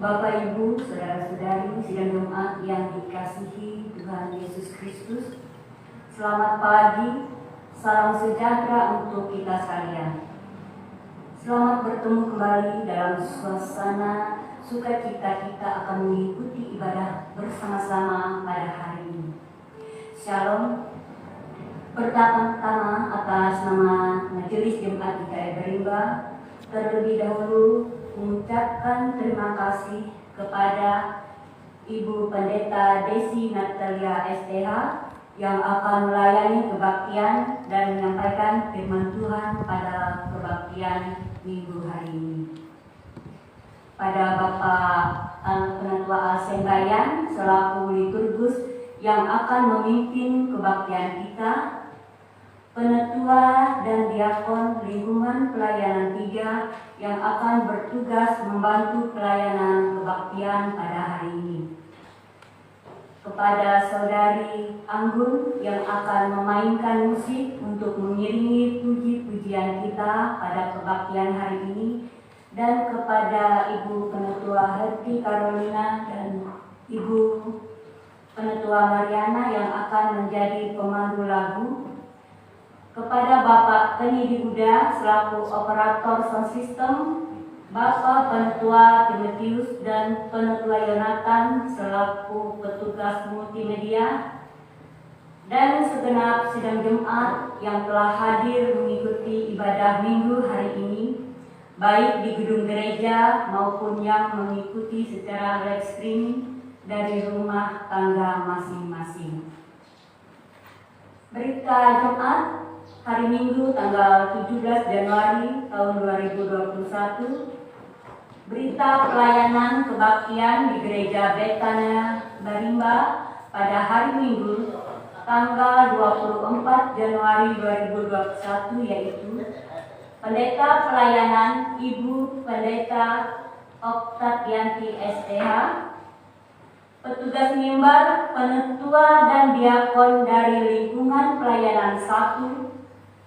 Bapak, Ibu, Saudara-saudari sidang Jumat yang dikasihi Tuhan Yesus Kristus, selamat pagi, salam sejahtera untuk kita sekalian. Selamat bertemu kembali dalam suasana sukacita kita akan mengikuti ibadah bersama-sama pada hari ini. Shalom. Pertama-tama atas nama Majelis Jemaat GKI Berimba, terlebih dahulu mengucapkan terima kasih kepada Ibu Pendeta Desi Natalia STH yang akan melayani kebaktian dan menyampaikan firman Tuhan pada kebaktian minggu hari ini. Pada Bapak Penatua Alsembayan selaku liturgus yang akan memimpin kebaktian kita, Penatua dan Diakon Lingkungan Pelayanan 3 yang akan bertugas membantu pelayanan kebaktian pada hari ini. Kepada Saudari Anggun yang akan memainkan musik untuk mengiringi puji-pujian kita pada kebaktian hari ini, dan kepada Ibu Penatua Herti Carolina dan Ibu Penatua Mariana yang akan menjadi pemandu lagu, kepada Bapak Penidi Buda selaku operator sound system, Bapak Penatua Timotius dan Penatua Yonatan selaku petugas multimedia, dan segenap sidang Jumat yang telah hadir mengikuti ibadah minggu hari ini, baik di gedung gereja maupun yang mengikuti secara live streaming dari rumah tangga masing-masing. Berita Jumat hari Minggu tanggal 17 Januari tahun 2021, berita pelayanan kebaktian di Gereja Betania Berimba pada hari Minggu tanggal 24 Januari 2021, yaitu Pendeta Pelayanan Ibu Pendeta Oktavianti STH, petugas mimbar, penatua dan diakon dari lingkungan pelayanan 1,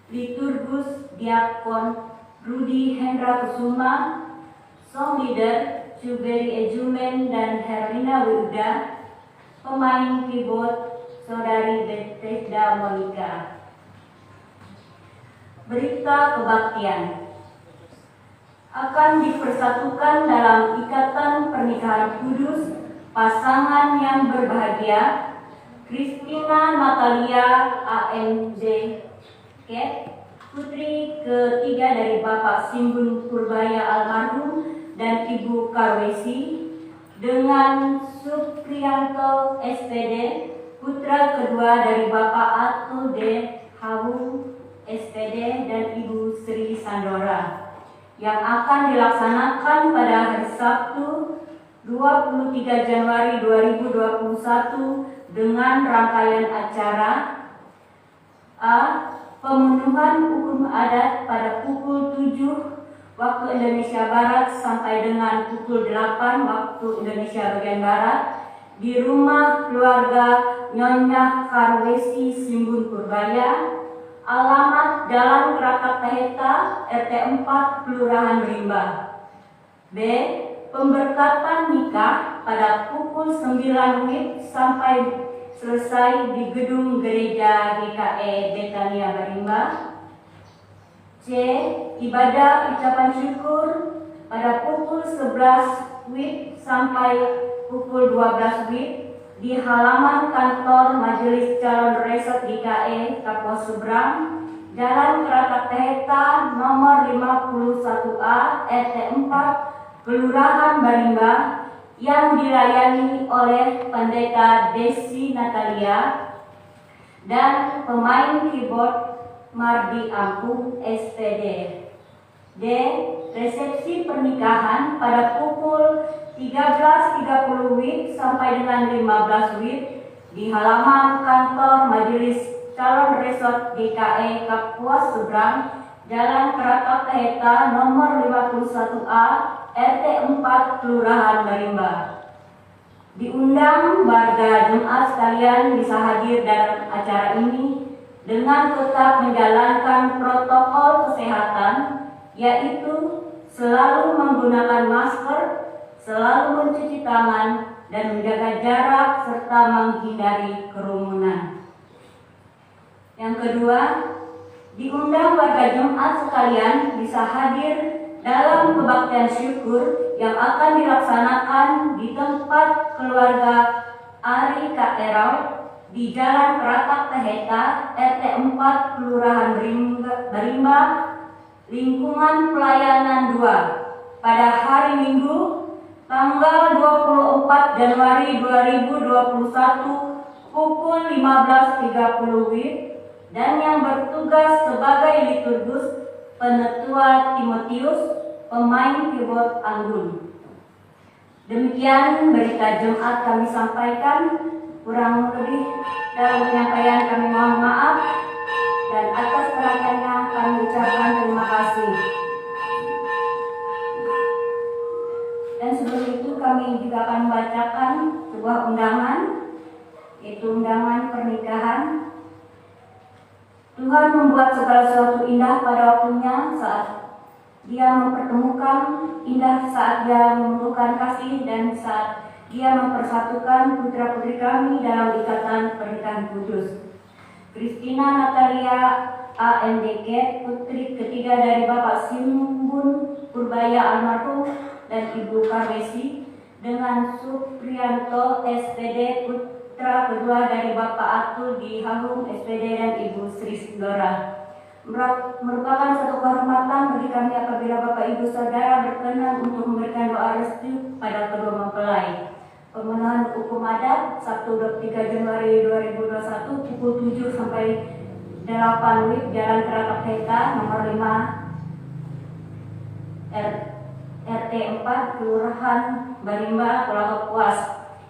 liturgus Diakon Rudi Hendra Kusuma, song leader Juberi Ejumen dan Herlina Wiuda, pemain keyboard Saudari Bethesda Monica. Berita kebaktian akan dipersatukan dalam ikatan pernikahan kudus pasangan yang berbahagia Christina Natalia AMJ Ket, putri ketiga dari Bapak Simbun Purbaya almarhum dan Ibu Karwesi, dengan Supriyanto SPD, putra kedua dari Bapak Atul D. Hawu SPD dan Ibu Sri Sandora, yang akan dilaksanakan pada hari Sabtu 23 Januari 2021 dengan rangkaian acara A. Pemenuhan hukum adat pada pukul 7 waktu Indonesia Barat sampai dengan pukul 8 waktu Indonesia bagian Barat di rumah keluarga Nyonya Karwesi Simbun Purbaya, alamat Jalan Kerakat Taheta, RT 4, Kelurahan Berimba. B. Pemberkatan nikah pada pukul 9 WIB sampai selesai di gedung gereja GKI Betania Berimba. C. Ibadah ucapan syukur pada pukul 11 WIB sampai pukul 12 WIB di halaman kantor Majelis Calon Resort GKI Kapos Seberang, Jalan Kerakat Taheta nomor 51A, RT 4, Kelurahan Berimba, yang dilayani oleh Pendeta Desi Natalia dan pemain keyboard Mardi Ampung SPD. D. Resepsi pernikahan pada pukul 13.30 WIB sampai dengan 15 WIB di halaman kantor Majelis Calon Resort GKI Kapuas Seberang, Jalan Kerakat Taheta nomor 51A, RT 4, Kelurahan Berimba. Diundang warga jemaat sekalian bisa hadir dalam acara ini dengan tetap menjalankan protokol kesehatan, yaitu selalu menggunakan masker, selalu mencuci tangan, dan menjaga jarak serta menghindari kerumunan. Yang kedua, diundang warga jemaat sekalian bisa hadir dalam kebaktian syukur yang akan dilaksanakan di tempat keluarga Ari Kak Erau di Jalan Keratak Teheta, RT 4, Kelurahan Barimba, Lingkungan Pelayanan 2, pada hari Minggu, tanggal 24 Januari 2021, pukul 15.30 WIB, dan yang bertugas sebagai liturgus Penetua Timotius, pemain keyboard anggun. Demikian berita Jumat kami sampaikan. Kurang lebih dalam penyampaian kami mohon maaf, dan atas perhatiannya kami ucapkan terima kasih. Dan sebelum itu kami juga akan membacakan sebuah undangan, yaitu undangan pernikahan. Tuhan membuat segala sesuatu indah pada waktunya saat Dia mempertemukan, indah saat Dia membutuhkan kasih, dan saat Dia mempersatukan putra-putri kami dalam ikatan pernikahan kudus. Christina Natalia AMDK, putri ketiga dari Bapak Simbun Purbaya almarhum dan Ibu Karwesi, dengan Suprianto SPD, putra kedua dari Bapak Atul di Hahung SPD, dan Ibu Sri Sindora. Merupakan satu kehormatan bagi kami apabila Bapak Ibu Saudara berkenan untuk memberikan doa restu pada kedua mempelai. Pemenuhan hukum adat Sabtu 23 Januari 2021 pukul 7 sampai 8 WIB, Jalan Keratak Teheta nomor 5 RT 4, Kelurahan Barimba, Pulau Kapuas,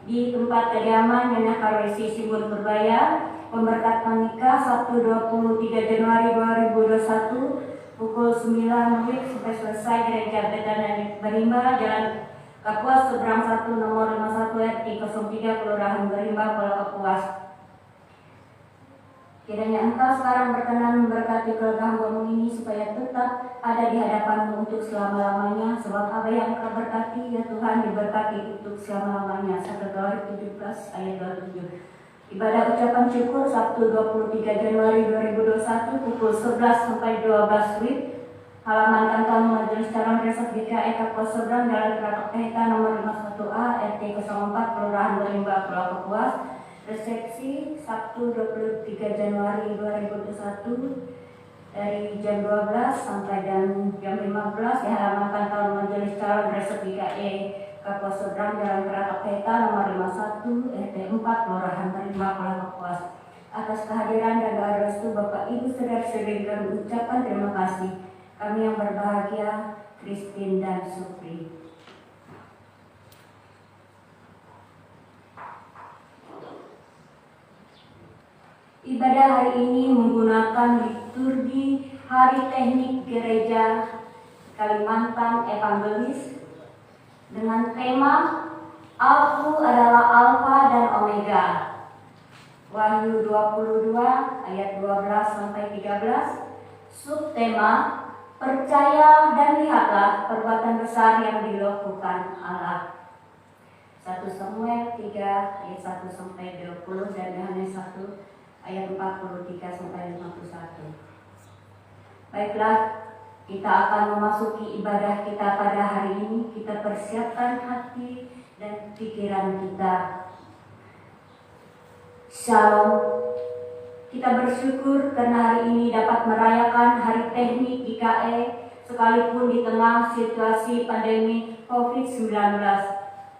di tempat kediaman Nyonya Karwesi Simbun Purbaya. Pemberkat menikah Sabtu 23 Januari 2021 pukul 9 WIB sampai selesai Gereja Betania Barimba, Jalan Kapuas, seberang 1 nomor 51 RT 03, Kelurahan Barimba, Pulau Kapuas. Kiranya Engkau sekarang berkenan memberkati keluarga hamba-Mu ini supaya tetap ada di hadapan-Mu untuk selama-lamanya, sebab apa yang Engkau berkati ya Tuhan diberkati untuk selama-lamanya. 1 Korintus 17 ayat 27. Ibadah ucapan syukur Sabtu 23 Januari 2021 pukul 11 sampai 12 WIB, halaman kantor Majelis Calon Resort GKE Kapuas Seberang, Jalan Keratak Teheta nomor 51A RT 04, Kelurahan Barimba, Pulau Kapuas. Resepsi Sabtu 23 Januari 2021 dari jam 12 sampai jam 15 di halaman kantor Majelis Calon Resort GKE Kapuas Seberang, Jalan Keratak Teheta nomor 51 RT 4, Kelurahan Barimba, Pulau Kapuas. Atas kehadiran dan doa restu Bapak Ibu saudara-saudari kami ucapkan terima kasih. Kami yang berbahagia, Christine dan Supri. Ibadah hari ini menggunakan liturgi Hari Teknik Gereja Kalimantan Evangelis dengan tema Aku adalah Alfa dan Omega. Wahyu 22 ayat 12 sampai 13. Subtema Percaya dan lihatlah perbuatan besar yang dilakukan Allah. 1 Samuel 3 ayat 1 sampai 20 dan Yohanes 1 ayat 43 sampai 51. Baiklah, kita akan memasuki ibadah kita pada hari ini. Kita persiapkan hati dan pikiran kita. Shalom. Kita bersyukur karena hari ini dapat merayakan Hari Teknik GKE sekalipun di tengah situasi pandemi COVID-19.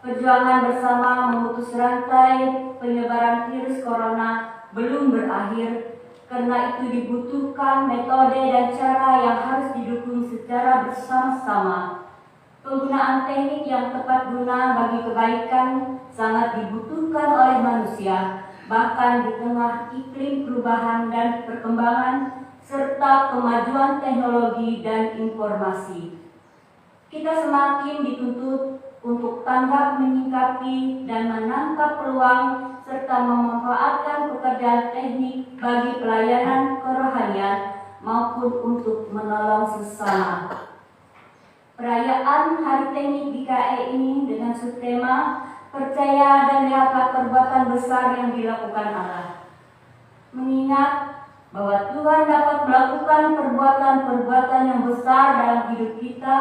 Perjuangan bersama memutus rantai penyebaran virus corona belum berakhir. Karena itu dibutuhkan metode dan cara yang harus didukung secara bersama-sama. Penggunaan teknik yang tepat guna bagi kebaikan sangat dibutuhkan oleh manusia, bahkan di tengah iklim perubahan dan perkembangan serta kemajuan teknologi dan informasi. Kita semakin dituntut untuk tanggap menyikapi dan menangkap peluang serta memanfaatkan pekerjaan teknik bagi pelayanan kerohanian maupun untuk menolong sesama. Perayaan Hari Teknik DKE ini dengan subtema percaya dan lihatlah perbuatan besar yang dilakukan Allah. Mengingat bahwa Tuhan dapat melakukan perbuatan-perbuatan yang besar dalam hidup kita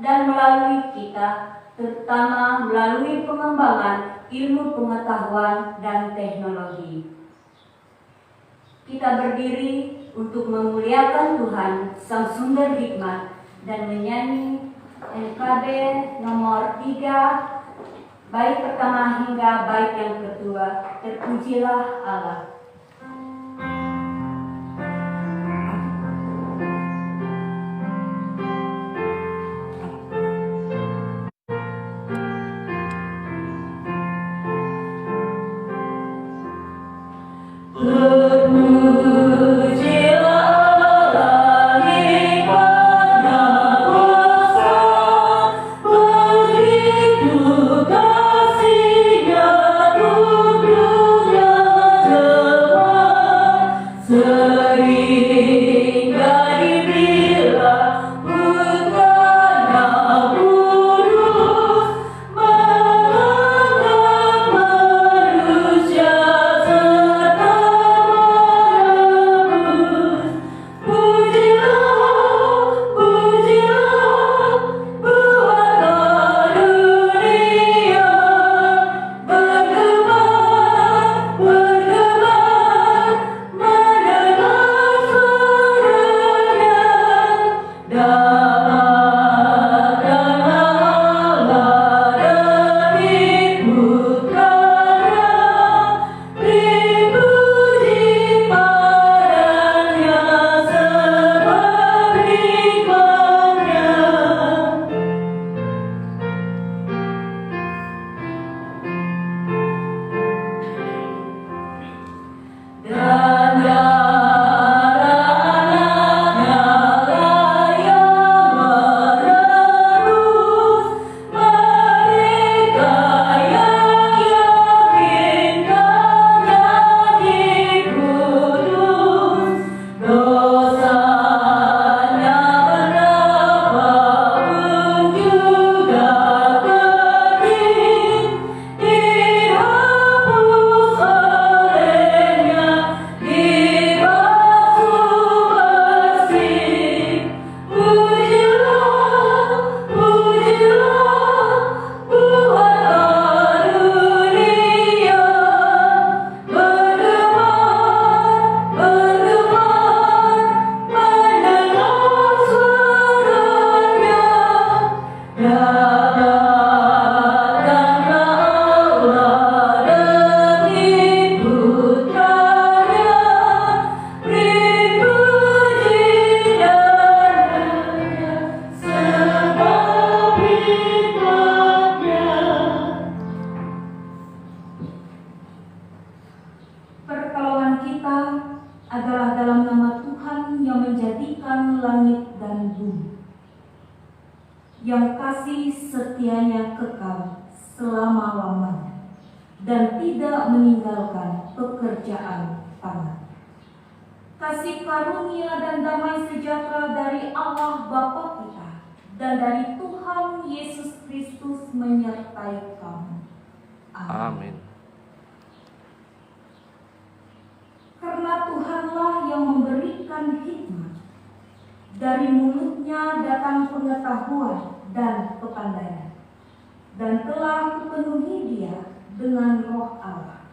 dan melalui kita, terutama melalui pengembangan ilmu pengetahuan dan teknologi. Kita berdiri untuk memuliakan Tuhan, Sang Sumber Hikmat, dan menyanyi NKB nomor 3, bait pertama hingga bait yang kedua, Terpujilah Allah. yang kasih setianya kekal selama-lamanya dan tidak meninggalkan pekerjaan tangan. Kasih karunia dan damai sejahtera dari Allah Bapa kita dan dari Tuhan Yesus Kristus menyertai kamu. Amin. Karena Tuhanlah yang memberikan hikmat, dari mulutnya datang pengetahuan dan kepandaian, dan telah kupenuhi dia dengan roh Allah,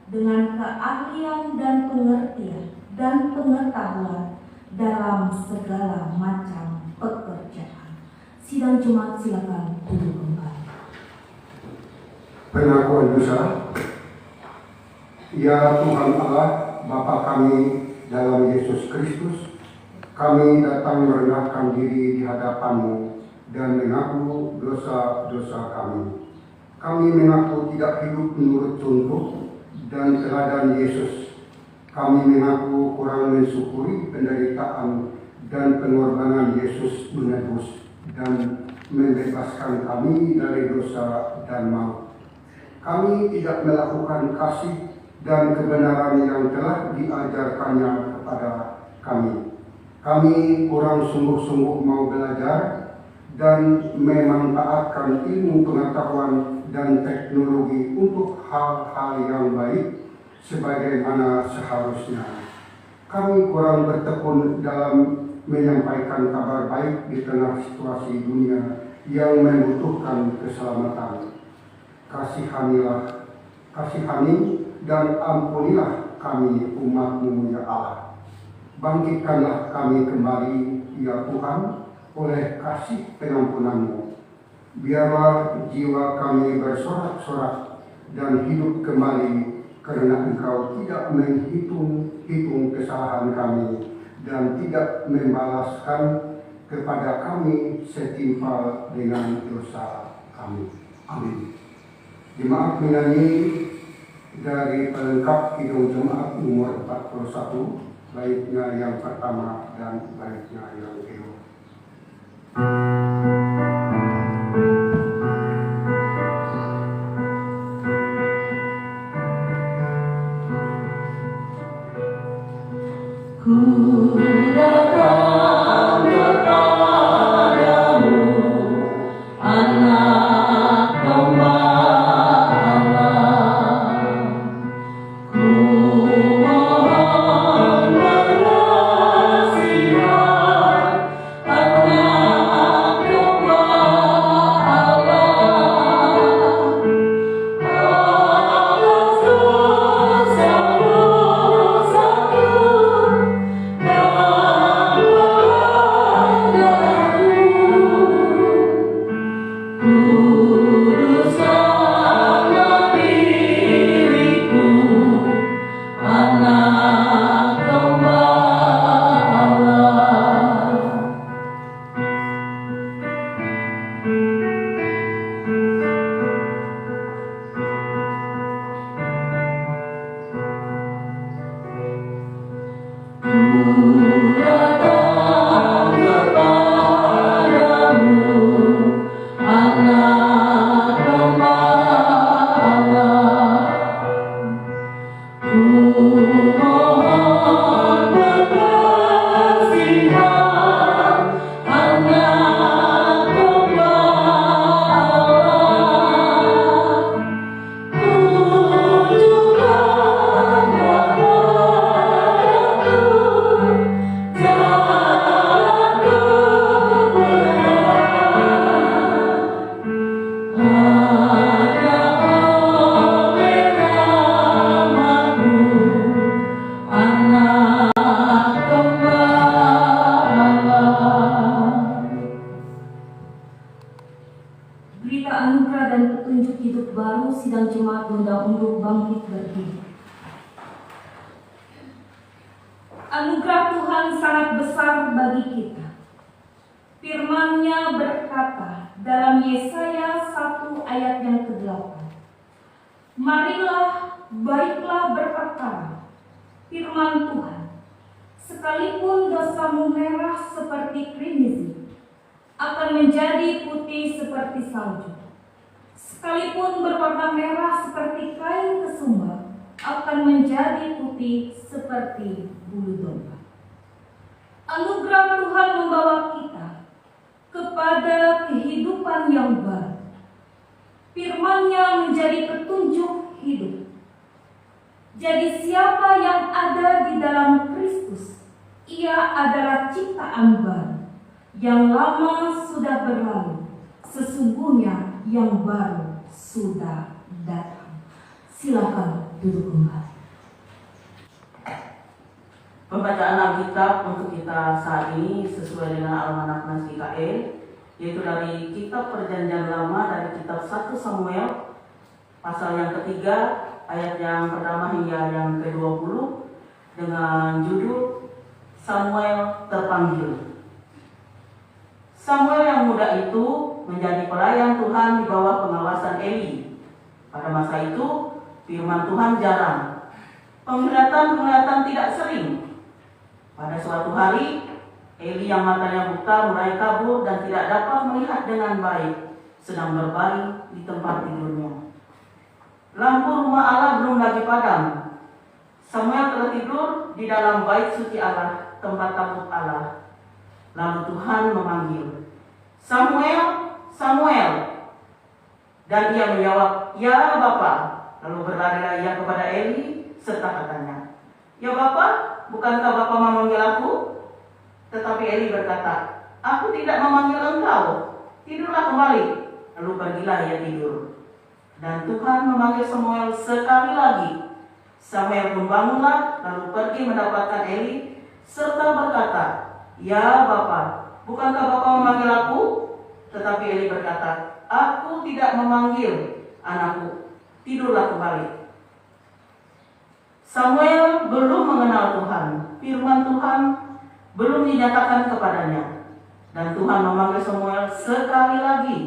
dengan keahlian dan pengertian dan pengetahuan dalam segala macam pekerjaan. Sidang Jumat silakan duduk kembali. Pengakuan dosa. Ya Tuhan Allah, Bapa kami dalam Yesus Kristus, kami datang merendahkan diri di hadapan-Mu dan mengaku dosa-dosa kami. Kami mengaku tidak hidup menurut contoh dan teladan Yesus. Kami mengaku kurang mensyukuri penderitaan dan pengorbanan Yesus menebus dan membebaskan kami dari dosa dan maut. Kami tidak melakukan kasih dan kebenaran yang telah diajarkannya kepada kami. Kami kurang sungguh-sungguh mau belajar dan memanfaatkan ilmu pengetahuan dan teknologi untuk hal-hal yang baik sebagaimana seharusnya. Kami kurang bertekun dalam menyampaikan kabar baik di tengah situasi dunia yang membutuhkan keselamatan. Kasihani dan ampunilah kami umat-Mu ya Allah. Bangkitkanlah kami kembali ya Tuhan oleh kasih pengampunan-Mu. Biarlah jiwa kami bersorak-sorak dan hidup kembali karena Engkau tidak menghitung kesalahan kami dan tidak membalaskan kepada kami setimpal dengan dosa kami. Amin. Jemaat menyanyi dari pelengkap Kidung Jemaat nomor 41, baitnya yang pertama dan baitnya yang kedua. Ku datang kepadamu, anak domba Allah. Ku mohon berasihan, anak domba Allah. Alas dosa-dosaku dan kuduskanlah diriku, anak domba Allah. Ku datang kepadamu, anak domba Allah. Ku mohon berkasihan, anak domba Allah. Tunjukkanlah padaku jalan kebenaran. Hanya oleh nama-Mu, anak domba Allah. Berita anugerah dan petunjuk hidup baru sidang jemaat undang-undang bangkit berdiri. Anugerah Tuhan sangat besar bagi kita. Firman-Nya berkata dalam Yesaya 1 ayat yang ke-8. Marilah, baiklah berperkara, firman Tuhan. Sekalipun dosamu merah seperti krimizin, akan menjadi putih seperti salju. Sekalipun berwarna merah seperti kain kesumba, akan menjadi putih seperti bulu domba. Anugerah Tuhan membawa kita kepada kehidupan yang baru. Firman-Nya menjadi petunjuk hidup. Jadi siapa yang ada di dalam Kristus, ia adalah ciptaan baru. Yang lama sudah berlalu, sesungguhnya yang baru sudah datang. Silakan duduk kembali. Pembacaan Alkitab untuk kita saat ini sesuai dengan Almanak Nas GKI, yaitu dari Kitab Perjanjian Lama dari Kitab 1 Samuel pasal yang ketiga ayat yang pertama hingga yang ke-20 dengan judul Samuel terpanggil. Samuel yang muda itu menjadi pelayan Tuhan di bawah pengawasan Eli. Pada masa itu firman Tuhan jarang, penglihatan tidak sering. Pada suatu hari Eli yang matanya buta mulai kabur dan tidak dapat melihat dengan baik, sedang berbaring di tempat tidurnya. Lampu rumah Allah belum lagi padam. Samuel telah tidur di dalam bait suci Allah, tempat tabut Allah. Lalu Tuhan memanggil, Samuel, Samuel. Dan ia menjawab, ya Bapa. Lalu berlarilah ia kepada Eli serta katanya, ya Bapa, bukankah Bapa memanggil aku? Tetapi Eli berkata, aku tidak memanggil engkau, tidurlah kembali. Lalu pergilah ia tidur. Dan Tuhan memanggil Samuel sekali lagi. Samuel pun bangunlah, lalu pergi mendapatkan Eli, serta berkata, ya Bapa, bukankah Bapa memanggil aku? Tetapi Eli berkata, aku tidak memanggil anakku, tidurlah kembali. Samuel belum mengenal Tuhan, firman Tuhan belum dinyatakan kepadanya. Dan Tuhan memanggil Samuel sekali lagi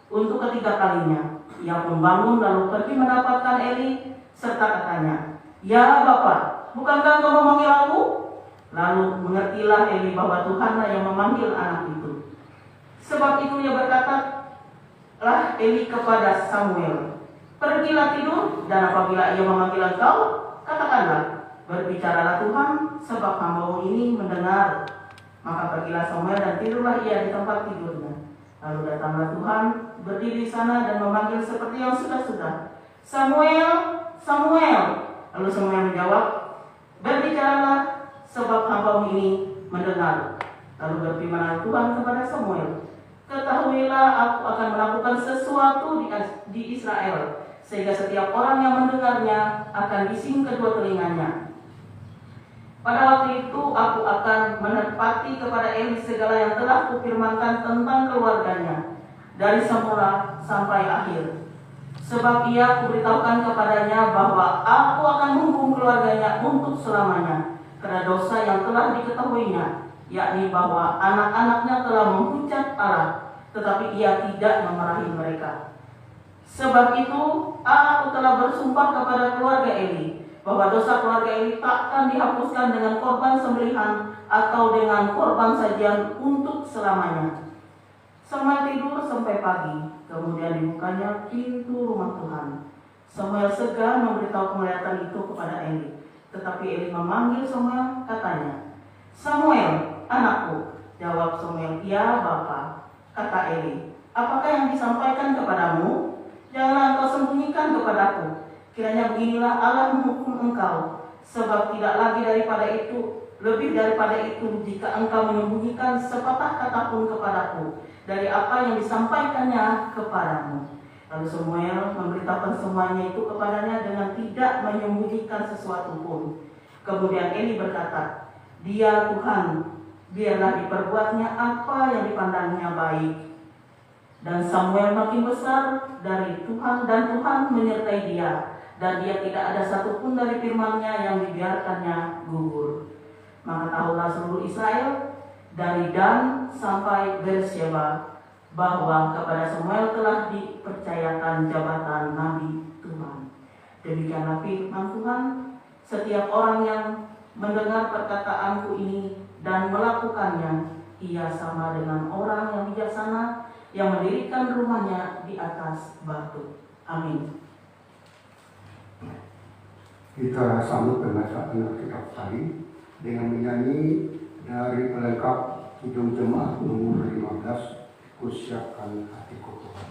untuk ketiga kalinya. Ia pun bangun lalu pergi mendapatkan Eli serta katanya, ya Bapa, bukankah engkau memanggil aku? Lalu mengertilah Eli bahwa Tuhanlah yang memanggil anak itu. Sebab itu ia berkata lah Eli kepada Samuel, pergilah tidur, dan apabila ia memanggil engkau, katakanlah, berbicaralah Tuhan, sebab hamba-Mu ini mendengar. Maka pergilah Samuel dan tidurlah ia di tempat tidurnya. Lalu datanglah Tuhan, berdiri di sana dan memanggil seperti yang sudah-sudah, Samuel, Samuel. Lalu Samuel menjawab, berbicaralah, sebab hamba-Mu ini mendengar. Lalu berfirmanlah Tuhan kepada Samuel, ketahuilah aku akan melakukan sesuatu di Israel, sehingga setiap orang yang mendengarnya akan bising kedua telinganya. Pada waktu itu aku akan menepati kepada Eli segala yang telah kufirmankan tentang keluarganya, dari semula sampai akhir. Sebab ia kuberitahukan kepadanya bahwa aku akan menghukum keluarganya untuk selamanya, karena dosa yang telah diketahuinya, yakni bahwa anak-anaknya telah menghujat Allah, tetapi ia tidak memarahi mereka. Sebab itu aku telah bersumpah kepada keluarga Eli, bahwa dosa keluarga Eli takkan dihapuskan dengan korban sembelihan atau dengan korban sajian untuk selamanya. Samuel tidur sampai pagi, kemudian dibukanya pintu rumah Tuhan. Samuel segan memberitahu penglihatan itu kepada Eli, tetapi Eli memanggil Samuel, katanya, Samuel, anakku. Jawab Samuel, ya Bapa. Kata Eli, apakah yang disampaikan kepadamu? Janganlah engkau sembunyikan kepadaku. Kiranya beginilah Allah menghukum engkau, sebab tidak lagi daripada itu, lebih daripada itu, jika engkau menyembunyikan sepatah kata pun kepadaku dari apa yang disampaikannya kepadamu. Lalu Samuel memberitahukan semuanya itu kepadanya dengan tidak menyembunyikan sesuatu pun. Kemudian Eli berkata, dia Tuhan, biarlah diperbuatnya apa yang dipandangnya baik. Dan Samuel makin besar dari Tuhan, dan Tuhan menyertai dia, dan dia tidak ada satupun dari firman-Nya yang dibiarkannya gugur. Maka tahulah seluruh Israel dari Dan sampai Beersheba bahwa kepada Samuel telah dipercayakan jabatan Nabi Tuhan. Demikianlah firman Tuhan. Setiap orang yang mendengar perkataanku ini dan melakukannya, ia sama dengan orang yang bijaksana yang mendirikan rumahnya di atas batu. Amin. Kita sambut pembacaan Alkitab tadi dengan menyanyi dari pelengkap Kidung Jemaat nomor 15, Kusiapkan Hatiku Tuhan.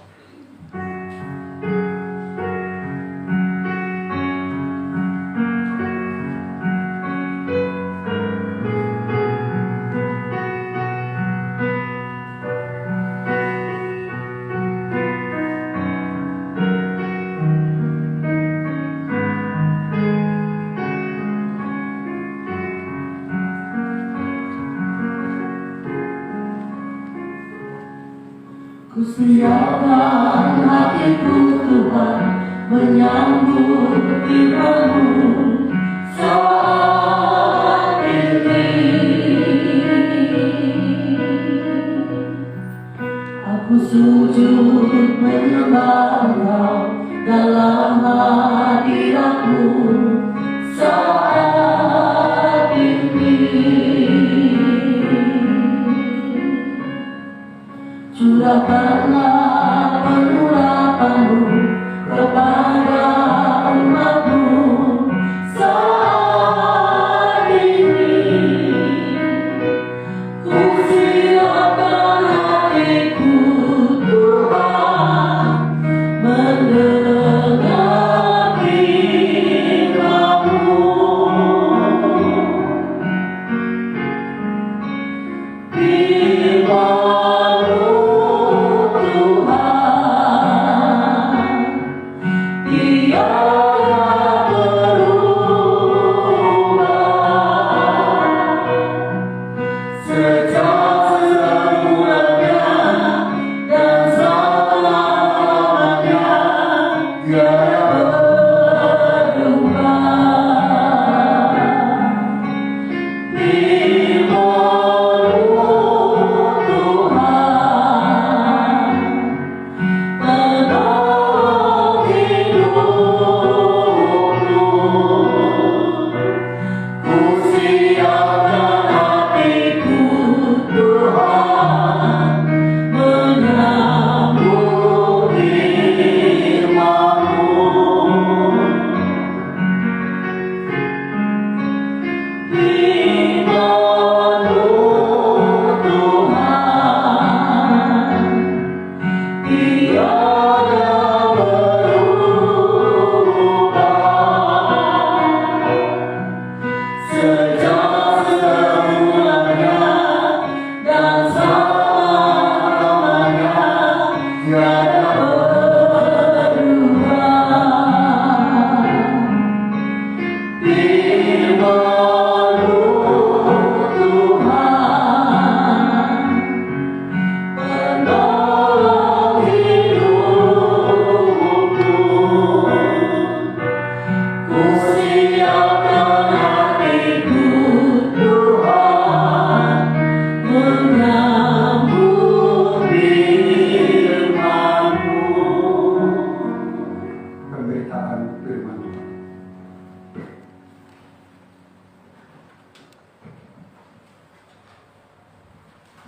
Kusiapkan hatiku Tuhan, menyambut firman-Mu saat ini. Aku sujud menyembah Engkau dalam hadirat-Mu saat ini. Curahkanlah pengharapan-Mu kepada umat-Mu saat ini. Kusiapkan hatiku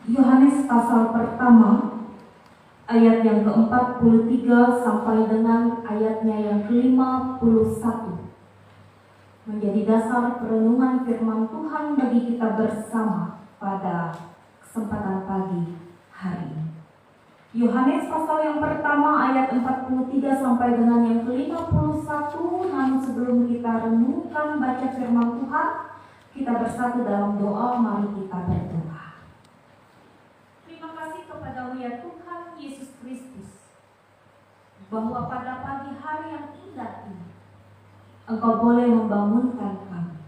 Yohanes pasal pertama ayat yang ke-43 sampai dengan ayatnya yang ke-51 menjadi dasar perenungan firman Tuhan bagi kita bersama pada kesempatan pagi hari ini. Yohanes pasal yang pertama ayat 43 sampai dengan yang ke-51. Namun sebelum kita renungkan baca firman Tuhan, kita bersatu dalam doa. Mari kita berdoa. Terima kasih kepada-Mu ya Tuhan Yesus Kristus, bahwa pada pagi hari yang indah ini Engkau boleh membangunkan kami.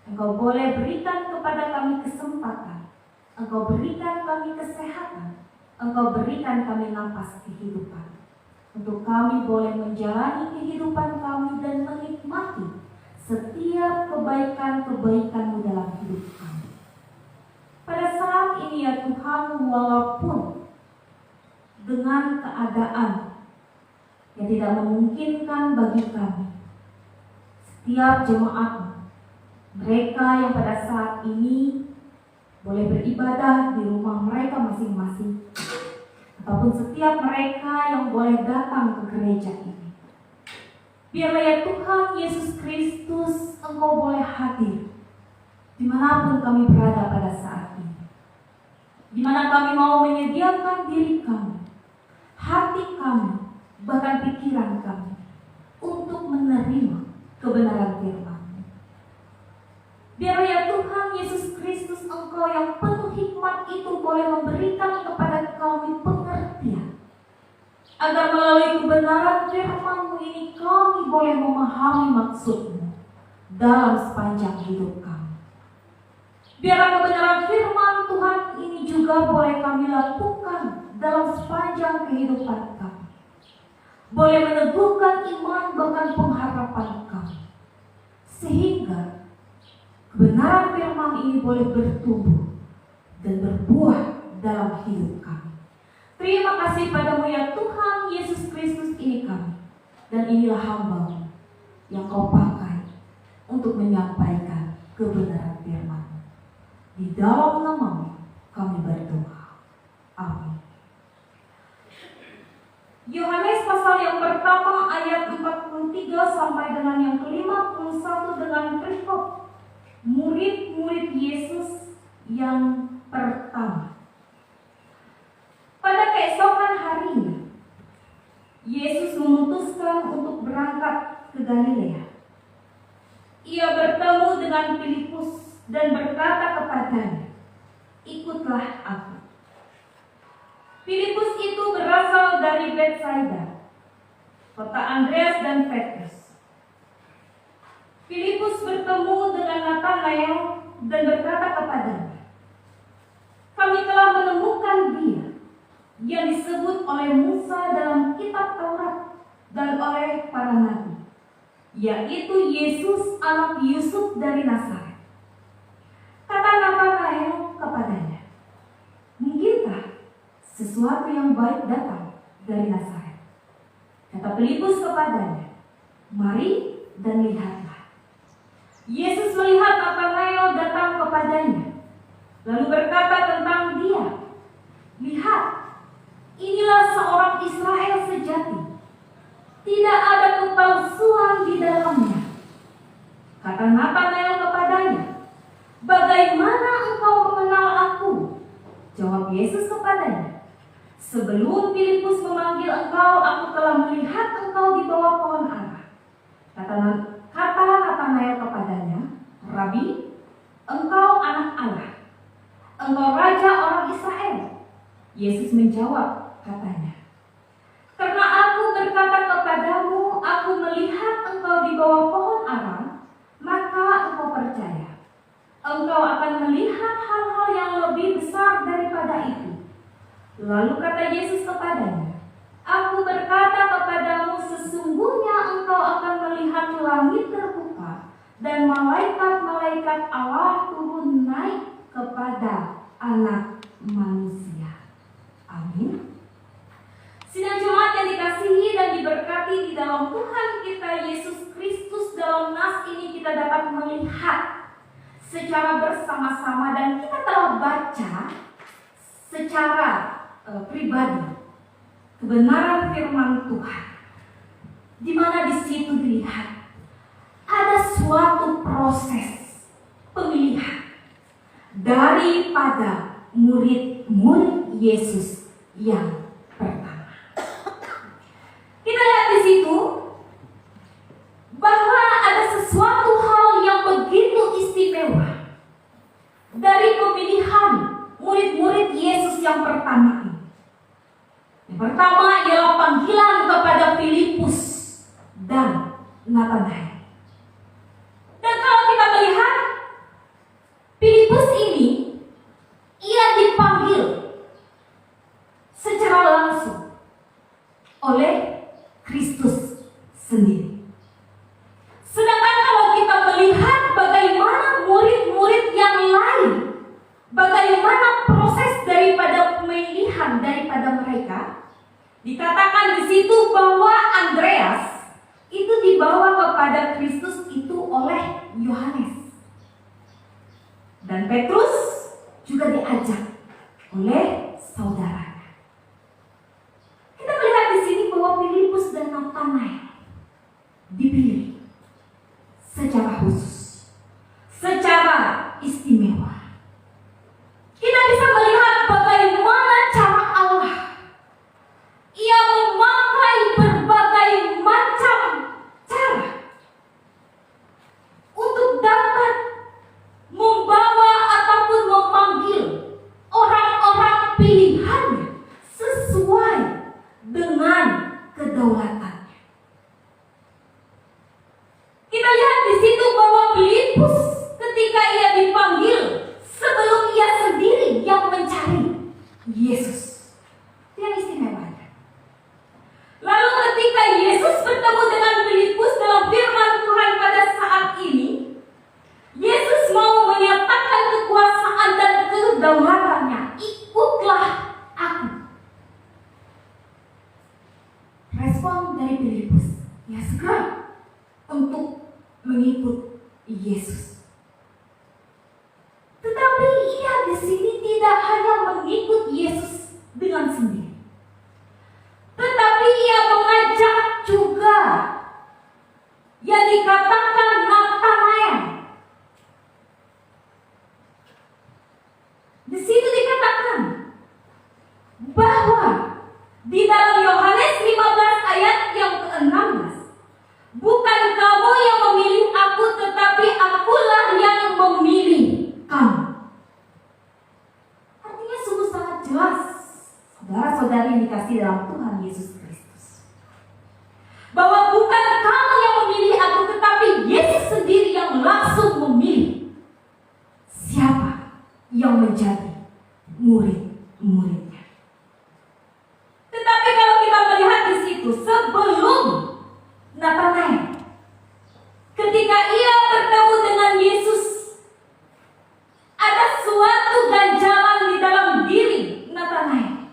Engkau boleh berikan kepada kami kesempatan. Engkau berikan kami kesehatan. Engkau berikan kami napas kehidupan, untuk kami boleh menjalani kehidupan kami dan menikmati setiap kebaikan-kebaikan-Mu dalam hidup kami. Pada saat ini ya Tuhan, walaupun dengan keadaan yang tidak memungkinkan bagi kami, setiap jemaat mereka yang pada saat ini boleh beribadah di rumah mereka masing-masing, ataupun setiap mereka yang boleh datang ke gereja ini, biarlah ya Tuhan Yesus Kristus, Engkau boleh hadir dimanapun kami berada pada saat ini, di mana kami mau menyediakan diri kami, hati kami, bahkan pikiran kami untuk menerima kebenaran firman-Mu. Biar ya Tuhan Yesus Kristus, Engkau yang penuh hikmat itu boleh memberikan kepada kami pengertian, agar melalui kebenaran firman-Mu ini kami boleh memahami maksud-Mu dalam sepanjang hidup kami. Biarlah kebenaran firman Tuhan ini juga boleh kami lakukan dalam sepanjang kehidupan kami, boleh meneguhkan iman bahkan pengharapan kami, sehingga kebenaran firman ini boleh bertumbuh dan berbuah dalam hidup kami. Terima kasih pada-Mu ya Tuhan Yesus Kristus, ini kami, dan inilah hamba-Mu yang Kau pakai untuk menyampaikan kebenaran firman. Di dalam nama-Mu kami berdoa. Amin. Yohanes pasal yang pertama ayat 43 sampai dengan yang ke-51 dengan perikop murid-murid Yesus yang pertama. Pada keesokan harinya, Yesus memutuskan untuk berangkat ke Galilea. Ia bertemu dengan Filipus dan berkata kepadanya, "Ikutlah aku." Filipus itu berasal dari Betsaida, kota Andreas dan Petrus. Filipus bertemu dengan Natanael dan berkata kepadanya, "Kami telah menemukan Dia yang disebut oleh Musa dalam kitab Taurat dan oleh para nabi, yaitu Yesus anak Yusuf dari Nazaret." Kata Natanael kepadanya, "Mungkinkah sesuatu yang baik datang dari Nazaret?" Kata Filipus kepadanya, "Mari dan lihatlah." Yesus melihat Natanael datang kepadanya, lalu berkata tentang dia, "Lihat, inilah seorang Israel sejati, tidak ada kepalsuan di dalamnya." Kata Natanael kepadanya, "Bagaimana engkau mengenal aku?" Jawab Yesus kepadanya, "Sebelum Filipus memanggil malaikat-malaikat Allah turun naik kepada Anak Manusia. Amin. Sidang jemaat yang dikasihi dan diberkati di dalam Tuhan kita Yesus Kristus, dalam nas ini kita dapat melihat secara bersama-sama dan kita telah baca secara pribadi kebenaran firman Tuhan, di mana di situ dilihat ada suatu proses pemilihan daripada murid-murid Yesus yang pertama. Kita lihat di situ bahwa ada sesuatu hal yang begitu istimewa dari pemilihan murid-murid Yesus yang pertama ini. Yang pertama ialah panggilan kepada Filipus dan Natanael. Dan kalau kita melihat Filipus ini, ia dipanggil secara langsung oleh Kristus sendiri. Sedangkan kalau kita melihat bagaimana murid-murid yang lain, bagaimana proses daripada pemilihan daripada mereka, dikatakan di situ bahwa Andreas itu dibawa kepada Kristus itu oleh Yohanes. Dan Petrus juga diajak oleh saudaranya. Kita melihat di sini bahwa Filipus dan Natanael dipilih secara khusus, secara istimewa. Kita bisa melihat bagaimana cara Allah. Ia memakai berbagai macam cara untuk dapat membawa ataupun memanggil orang-orang pilihannya sesuai dengan kedaulatannya. Kita lihat di situ bahwa Filipus ketika ia dipanggil, sebelum ia sendiri yang mencari Yesus. Itu yang istimewanya. Lalu ketika Yesus bertemu dengan Filipus dalam firman Tuhan pada saat ini, Yesus mau menyatakan kekuasaan dan kedaulatannya. Ikutlah aku. Respon dari Filipus, ya segera untuk mengikut Yesus. Tetapi ia di sini tidak hanya mengikut Yesus dengan sendiri, tetapi ia mengajak juga yang dikatakan Natanael. Di situ dikatakan bahwa di dalam Yohanes 15 ayat yang ke-16, bukan kamu yang memilih aku, tetapi akulah yang memilih kamu. Artinya sungguh sangat jelas, saudara-saudari yang dikasihi dalam Tuhan Yesus Kristus, bahwa bukan kamu yang memilih aku, tetapi Yesus sendiri yang langsung memilih siapa yang menjadi murid-muridnya. Tetapi kalau kita melihat di situ, sebelum Natanael, ketika ia bertemu dengan Yesus, ada suatu ganjalan di dalam diri Natanael,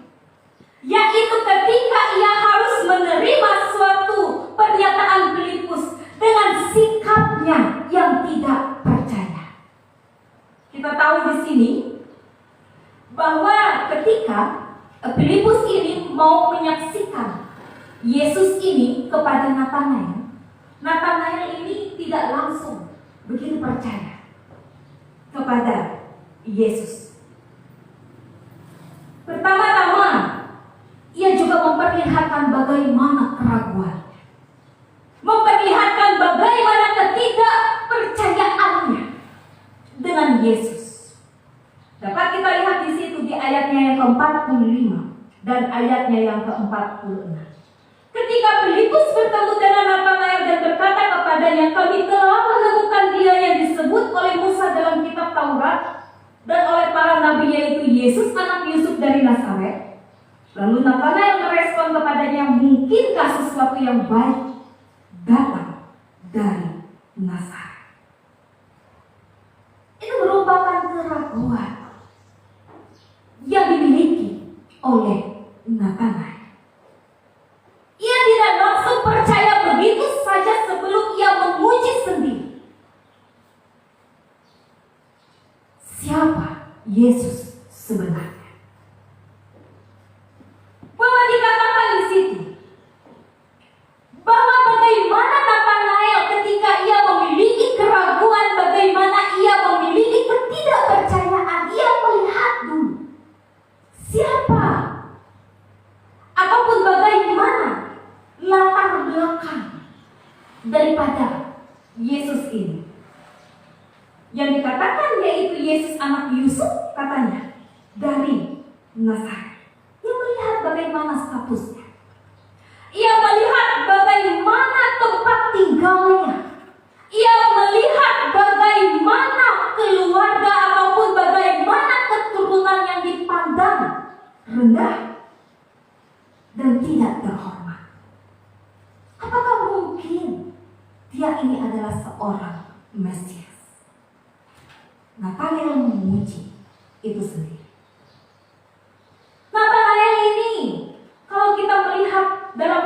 yaitu ketika ia harus menerima suatu pernyataan Filipus dengan sikapnya yang tidak percaya. Kita tahu di sini bahwa ketika Filipus ini mau menyaksikan Yesus ini kepada Natanael, Natanael ini tidak langsung begitu percaya kepada Yesus. Pertama-tama, ia juga memperlihatkan bagaimana keraguan, memperlihatkan bagaimana ketidakpercayaannya dengan Yesus. Dapat kita lihat di situ di ayatnya yang ke-45 dan ayatnya yang ke-46. Ketika Filipus bertemu dengan Natanael dan berkata kepadanya, kami telah menemukan dia yang disebut oleh Musa dalam kitab Taurat dan oleh para nabi, yaitu Yesus anak Yusuf dari Nazaret. Lalu Natanael merespon kepadanya, mungkinkah sesuatu yang baik datang dari Nazaret? percaya begitu saja sebelum ia menguji sendiri siapa Yesus sebenarnya. Bahwa dikatakan di situ bahwa bagaimana Natanael ketika ia memiliki keraguan, bagaimana ia memiliki ketidakpercayaan, ia melihat dulu siapa ataupun bagaimana latar belakang daripada Yesus ini. Yang dikatakan yaitu Yesus anak Yusuf, katanya dari Nazaret. Ia melihat bagaimana statusnya. Ia melihat bagaimana tempat tinggalnya. Ia melihat bagaimana keluarga ataupun bagaimana keturunan yang dipandang rendah dan tidak terhormat. Apakah mungkin dia ini adalah seorang Mesias? Natanael menguji itu sendiri. Natanael ini, kalau kita melihat dalam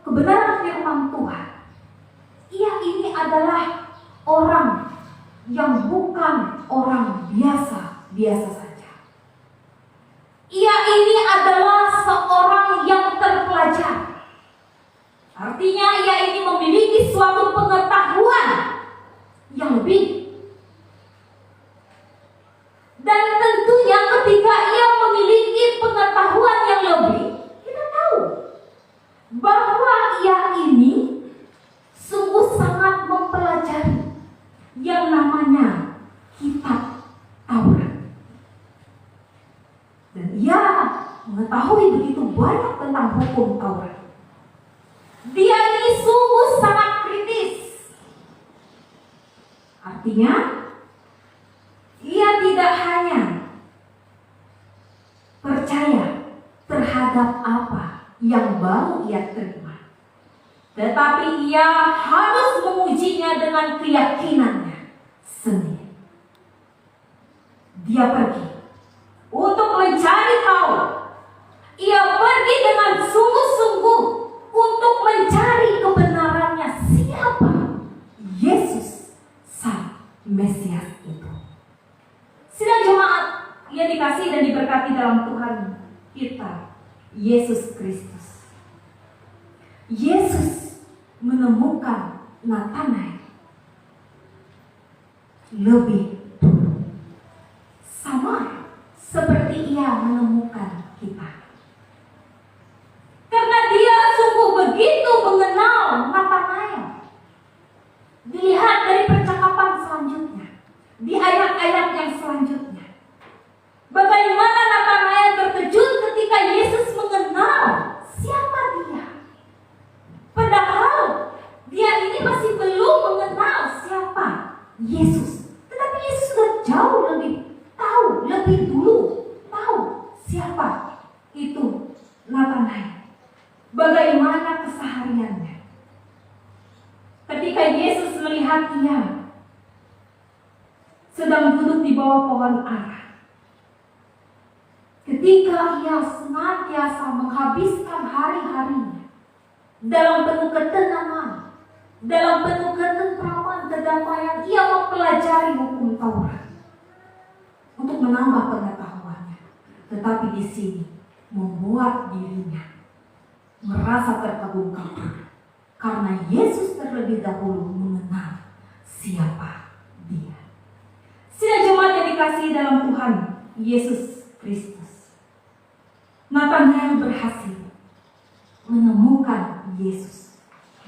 kebenaran firman Tuhan, ia ini adalah orang yang bukan orang biasa saja. Ia ini adalah seorang yang terpelajar. Artinya ia ini memiliki suatu pengetahuan yang lebih. Dan tentunya ketika ia memiliki pengetahuan yang lebih, kita tahu bahwa ia ini sungguh sangat mempelajari yang namanya kitab Taurat. Dan ia mengetahui begitu banyak tentang hukum Taurat. Dia ini sungguh sangat kritis. Artinya ia tidak hanya percaya terhadap apa yang baru ia terima, tetapi ia harus mengujinya dengan keyakinannya sendiri. Dia pergi untuk mencari tahu. Ia pergi dengan sungguh-sungguh untuk mencari kebenarannya, siapa Yesus sang Mesias itu. Sidang jemaat yang dikasih dan diberkati dalam Tuhan kita, Yesus Kristus. Yesus menemukan Natanael lebih dulu, sama seperti ia menemukan kita. Karena dia sungguh begitu mengenal Natanael. Dilihat dari percakapan selanjutnya, di ayat-ayat yang selanjutnya, bagaimana Natanael terkejut ketika Yesus mengenal siapa dia. Padahal dia ini masih belum mengenal siapa Yesus. Tetapi Yesus sudah jauh lebih tahu, lebih dulu tahu siapa itu Natanael. Bagaimana kesehariannya. Ketika Yesus melihat ia sedang duduk di bawah pohon ara, ketika ia senantiasa menghabiskan hari-harinya dalam penuh ketenangan, dalam penuh ketentraman, kedamaian, ia mempelajari hukum Taurat untuk menambah pengetahuannya. Tetapi di sini membuat dirinya merasa terkagum-kagum karena Yesus terlebih dahulu mengenal siapa dia. Sidang jemaat yang dikasihi dalam Tuhan Yesus Kristus, Natanael berhasil menemukan Yesus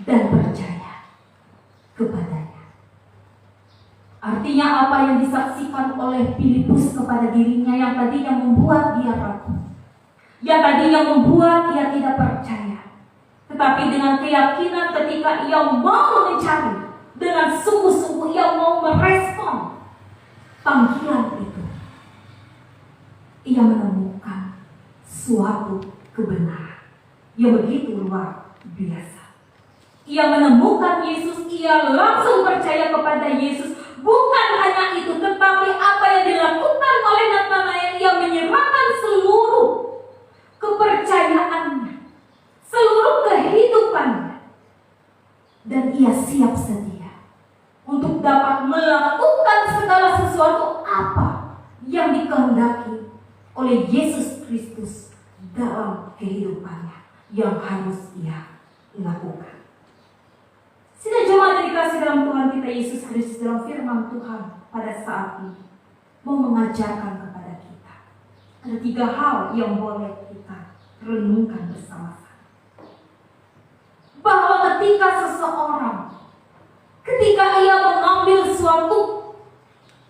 dan percaya kepadanya. Artinya apa yang disaksikan oleh Filipus kepada dirinya yang tadinya membuat dia ragu, yang tadinya membuat ia tidak percaya, tetapi dengan keyakinan ketika ia mau mencari, dengan sungguh-sungguh ia mau merespon panggilan itu, ia menemukan suatu kebenaran yang begitu luar biasa. Ia menemukan Yesus, ia langsung percaya kepada Yesus. Bukan hanya itu, tetapi apa yang dilakukan oleh Natanael, ia menyerahkan seluruh kepercayaannya, seluruh kehidupannya dan ia siap sedia untuk dapat melakukan segala sesuatu apa yang dikehendaki oleh Yesus Kristus dalam kehidupannya yang harus ia lakukan. Sidang jemaat yang dikasih dalam Tuhan kita Yesus Kristus, dalam firman Tuhan pada saat ini mau mengajarkan kepada kita ada 3 hal yang boleh kita renungkan bersama-sama. Bahwa ketika ia mengambil suatu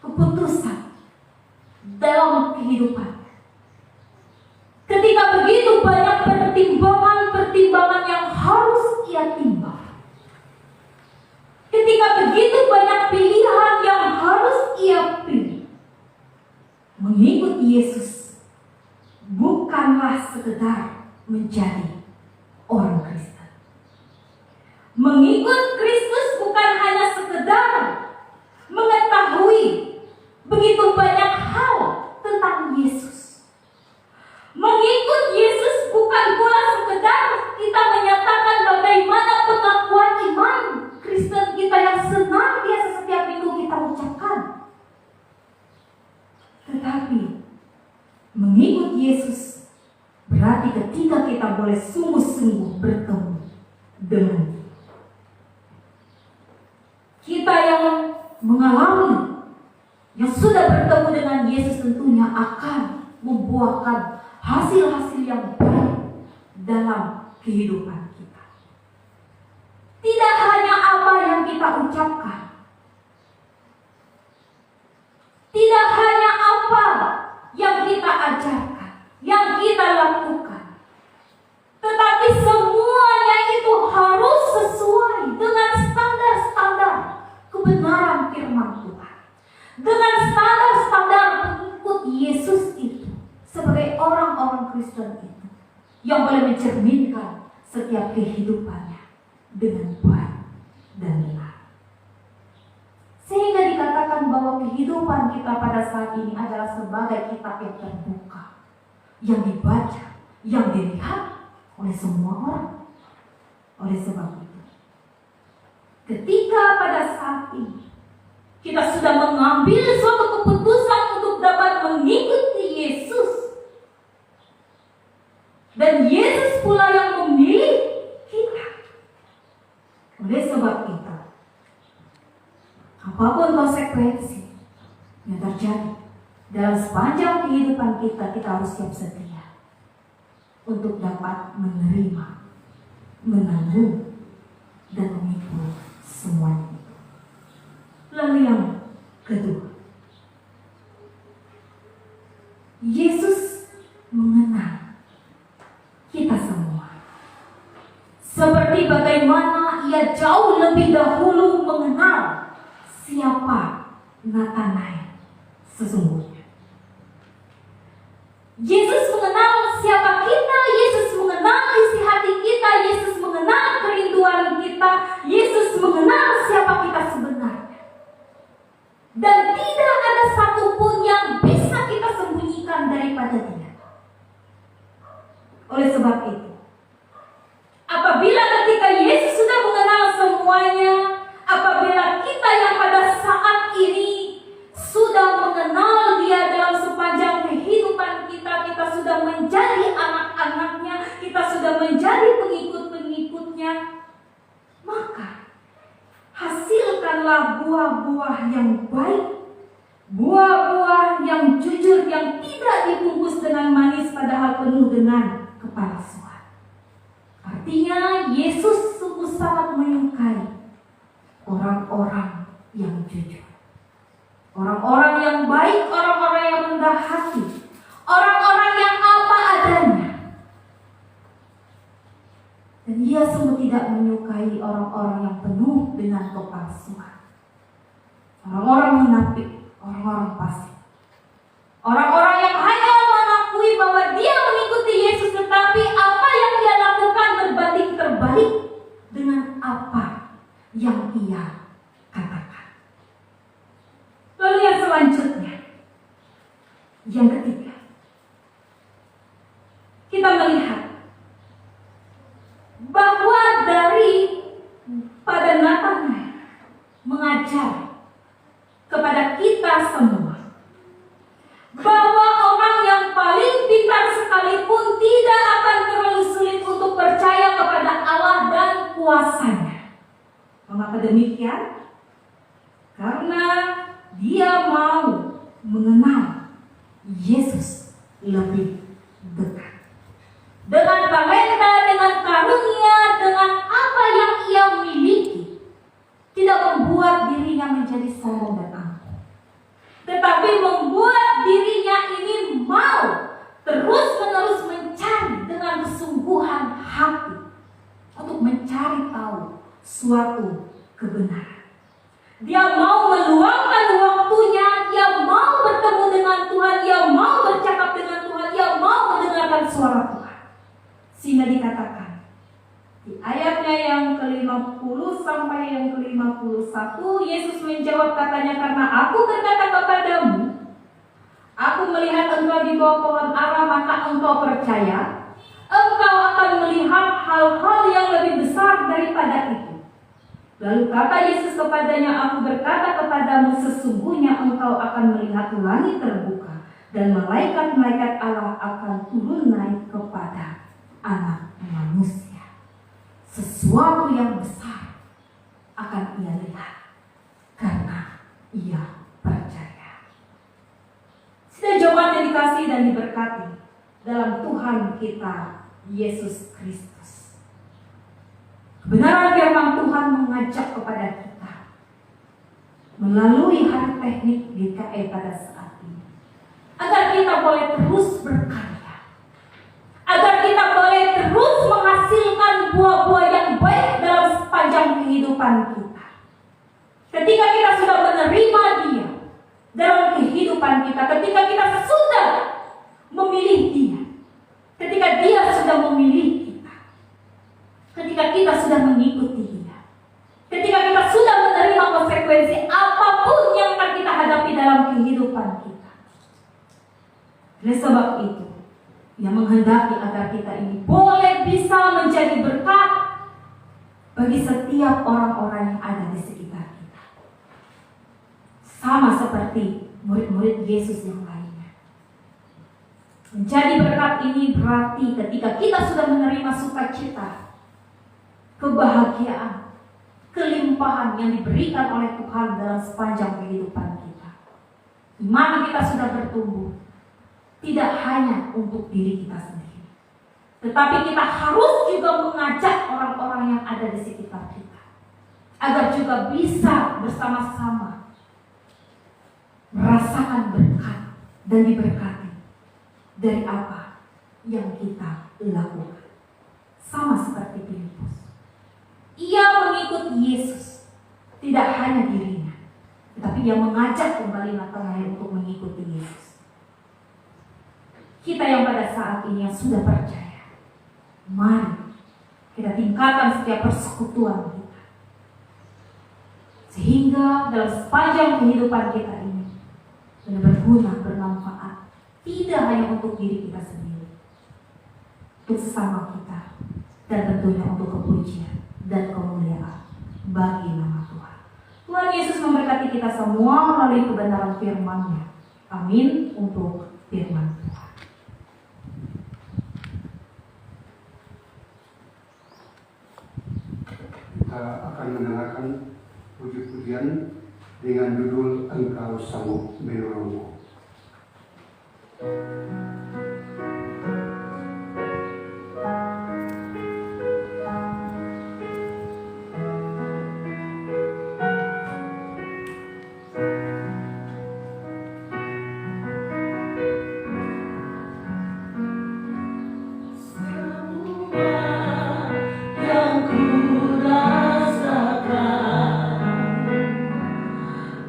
keputusan dalam kehidupan, ketika begitu banyak pertimbangan yang harus ia timbang, ketika begitu banyak pilihan yang harus ia pilih, mengikut Yesus bukanlah sekedar menjadi orang Kristen. Mengikut Kristus bukan hanya sekedar mengetahui begitu banyak hal tentang Yesus. Mengikut Yesus bukan pula sekedar kita menyatakan bagaimana pengakuan iman Kristen kita yang senantiasa setiap minggu kita ucapkan. Tetapi mengikut Yesus berarti ketika kita boleh sungguh-sungguh bertemu dengan kita yang mengalami, yang sudah bertemu dengan Yesus tentunya akan membuahkan hasil-hasil yang baik dalam kehidupan kita. Tidak hanya apa yang kita ucapkan, tidak hanya apa yang kita ajarkan, yang kita lakukan, tetapi semuanya itu harus sesuai dengan standar-standar kebenaran firman Tuhan, dengan standar-standar pengikut Yesus itu sebagai orang-orang Kristen itu yang boleh mencerminkan setiap kehidupannya dengan baik dan benar. Sehingga dikatakan bahwa kehidupan kita pada saat ini adalah sebagai kitab yang terbuka, yang dibaca, yang dilihat oleh semua orang. Oleh sebab itu, ketika pada saat ini kita sudah mengambil suatu keputusan untuk dapat mengikuti Yesus, dan Yesus pula yang memilih kita. Oleh sebab itu, apapun konsekuensi yang terjadi dalam sepanjang kehidupan kita, kita harus siap sedia untuk dapat menerima, menanggung, dan memikul semuanya itu. Lalu yang kedua, Yesus mengenal kita semua. Seperti bagaimana ia jauh lebih dahulu mengenal siapa Natanael sesungguhnya. Yesus mengenal siapa kita, Yesus mengenal isi hati kita, Yesus mengenal kerinduan kita, Yesus mengenal siapa kita sebenarnya. Dan tidak ada satupun yang bisa kita sembunyikan daripada Dia. Oleh sebab itu, apabila ketika Yesus sudah mengenal semuanya, apabila kita yang pada saat ini sudah mengenal Dia dalam sepanjang kehidupan kita, kita sudah menjadi anak-anaknya, kita sudah menjadi pengikut-pengikutnya, maka hasilkanlah buah-buah yang baik, buah-buah yang jujur, yang tidak dibungkus dengan manis padahal penuh dengan kepalsuan. Artinya Yesus sungguh sangat menyukai orang-orang yang jujur, orang-orang yang baik, orang-orang yang rendah hati, orang-orang yang apa adanya. Dan Dia sungguh tidak menyukai orang-orang yang penuh dengan kepalsuan, orang-orang munafik, orang-orang fasik, orang-orang yang hanya mengakui bahwa dia mengikuti Yesus, tetapi apa yang dia lakukan berbanding terbalik dengan apa yang ia katakan. Lalu yang selanjutnya, yang ketiga, kita melihat bahwa pada kuasanya. Mengapa demikian? Karena dia mau mengenal Yesus lebih dekat. Dengan talenta, dengan karunia, dengan apa yang ia miliki, tidak membuat dirinya menjadi sombong dan angkuh, tetapi membuat dirinya ini mau terus-menerus mencari dengan kesungguhan hati untuk mencari tahu suatu kebenaran. Dia mau meluangkan waktunya, dia mau bertemu dengan Tuhan, dia mau bercakap dengan Tuhan, dia mau mendengarkan suara Tuhan. Sehingga dikatakan di ayatnya yang ke-50 sampai yang ke-51, Yesus menjawab katanya, karena aku berkata kepadamu, aku melihat engkau di bawah pohon ara, maka engkau percaya. Engkau akan melihat hal-hal yang lebih besar daripada itu. Lalu kata Yesus kepadanya, aku berkata kepadamu, sesungguhnya engkau akan melihat langit terbuka dan malaikat-malaikat Allah akan turun naik kepada Anak Manusia. Sesuatu yang besar akan ia lihat karena ia percaya. Sudah jemaat yang dikasihi dan diberkati dalam Tuhan kita Yesus Kristus. Kebenaran firman Tuhan mengajak kepada kita melalui hari teknik GKE pada saat ini, agar kita boleh terus berkarya, agar kita boleh terus menghasilkan buah-buah yang baik dalam sepanjang kehidupan kita. Ketika kita sudah menerima Dia dalam kehidupan kita, ketika kita sudah memilih Dia, ketika Dia sudah memilih kita, ketika kita sudah mengikuti Dia, ketika kita sudah menerima konsekuensi apapun yang akan kita hadapi dalam kehidupan kita. Oleh sebab itu, yang menghendaki agar kita ini boleh bisa menjadi berkat bagi setiap orang-orang yang ada di sekitar kita. Sama seperti murid-murid Yesus yang lainnya. Menjadi berkat ini berarti ketika kita sudah menerima sukacita, kebahagiaan, kelimpahan yang diberikan oleh Tuhan dalam sepanjang kehidupan kita, di mana kita sudah bertumbuh, tidak hanya untuk diri kita sendiri, tetapi kita harus juga mengajak orang-orang yang ada di sekitar kita, agar juga bisa bersama-sama merasakan berkat dan diberkati dari apa yang kita lakukan. Sama seperti Filipus, ia mengikut Yesus, tidak hanya dirinya, tetapi ia mengajak kembali Natanael untuk mengikuti Yesus. Kita yang pada saat ini yang sudah percaya, mari kita tingkatkan setiap persekutuan kita, sehingga dalam sepanjang kehidupan kita ini benar berguna, bermanfaat, tidak hanya untuk diri kita sendiri, untuk sesama kita, dan tentunya untuk kepujian dan kemuliaan bagi nama Tuhan. Tuhan Yesus memberkati kita semua melalui kebenaran firman-Nya. Amin untuk firman Tuhan. Kita akan mendengarkan puji-pujian dengan judul Engkau Sanggup Menolongku.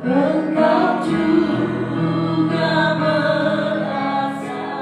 Engkau juga merasa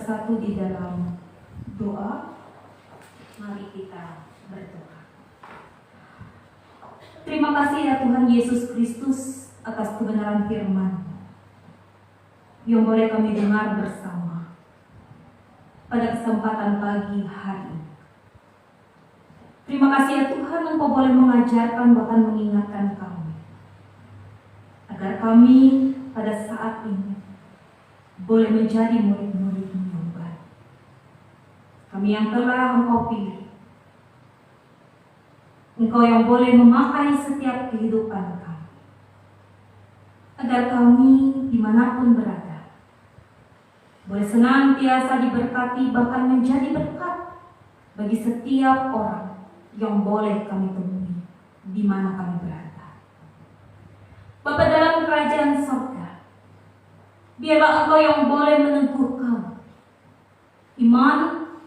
bersatu di dalam doa. Mari kita berdoa. Terima kasih ya Tuhan Yesus Kristus atas kebenaran firman yang boleh kami dengar bersama pada kesempatan pagi hari ini. Terima kasih ya Tuhan, Engkau boleh mengajarkan bahkan mengingatkan kami agar kami pada saat ini boleh menjadi murid-murid-Mu yang baik. Kami yang telah Engkau pilih, Engkau yang boleh memakai setiap kehidupan kami, agar kami dimanapun berada boleh senantiasa diberkati, bahkan menjadi berkat bagi setiap orang yang boleh kami temui di mana kami berada. Bapa dalam kerajaan surga, biarlah Engkau yang boleh meneguh kami, iman,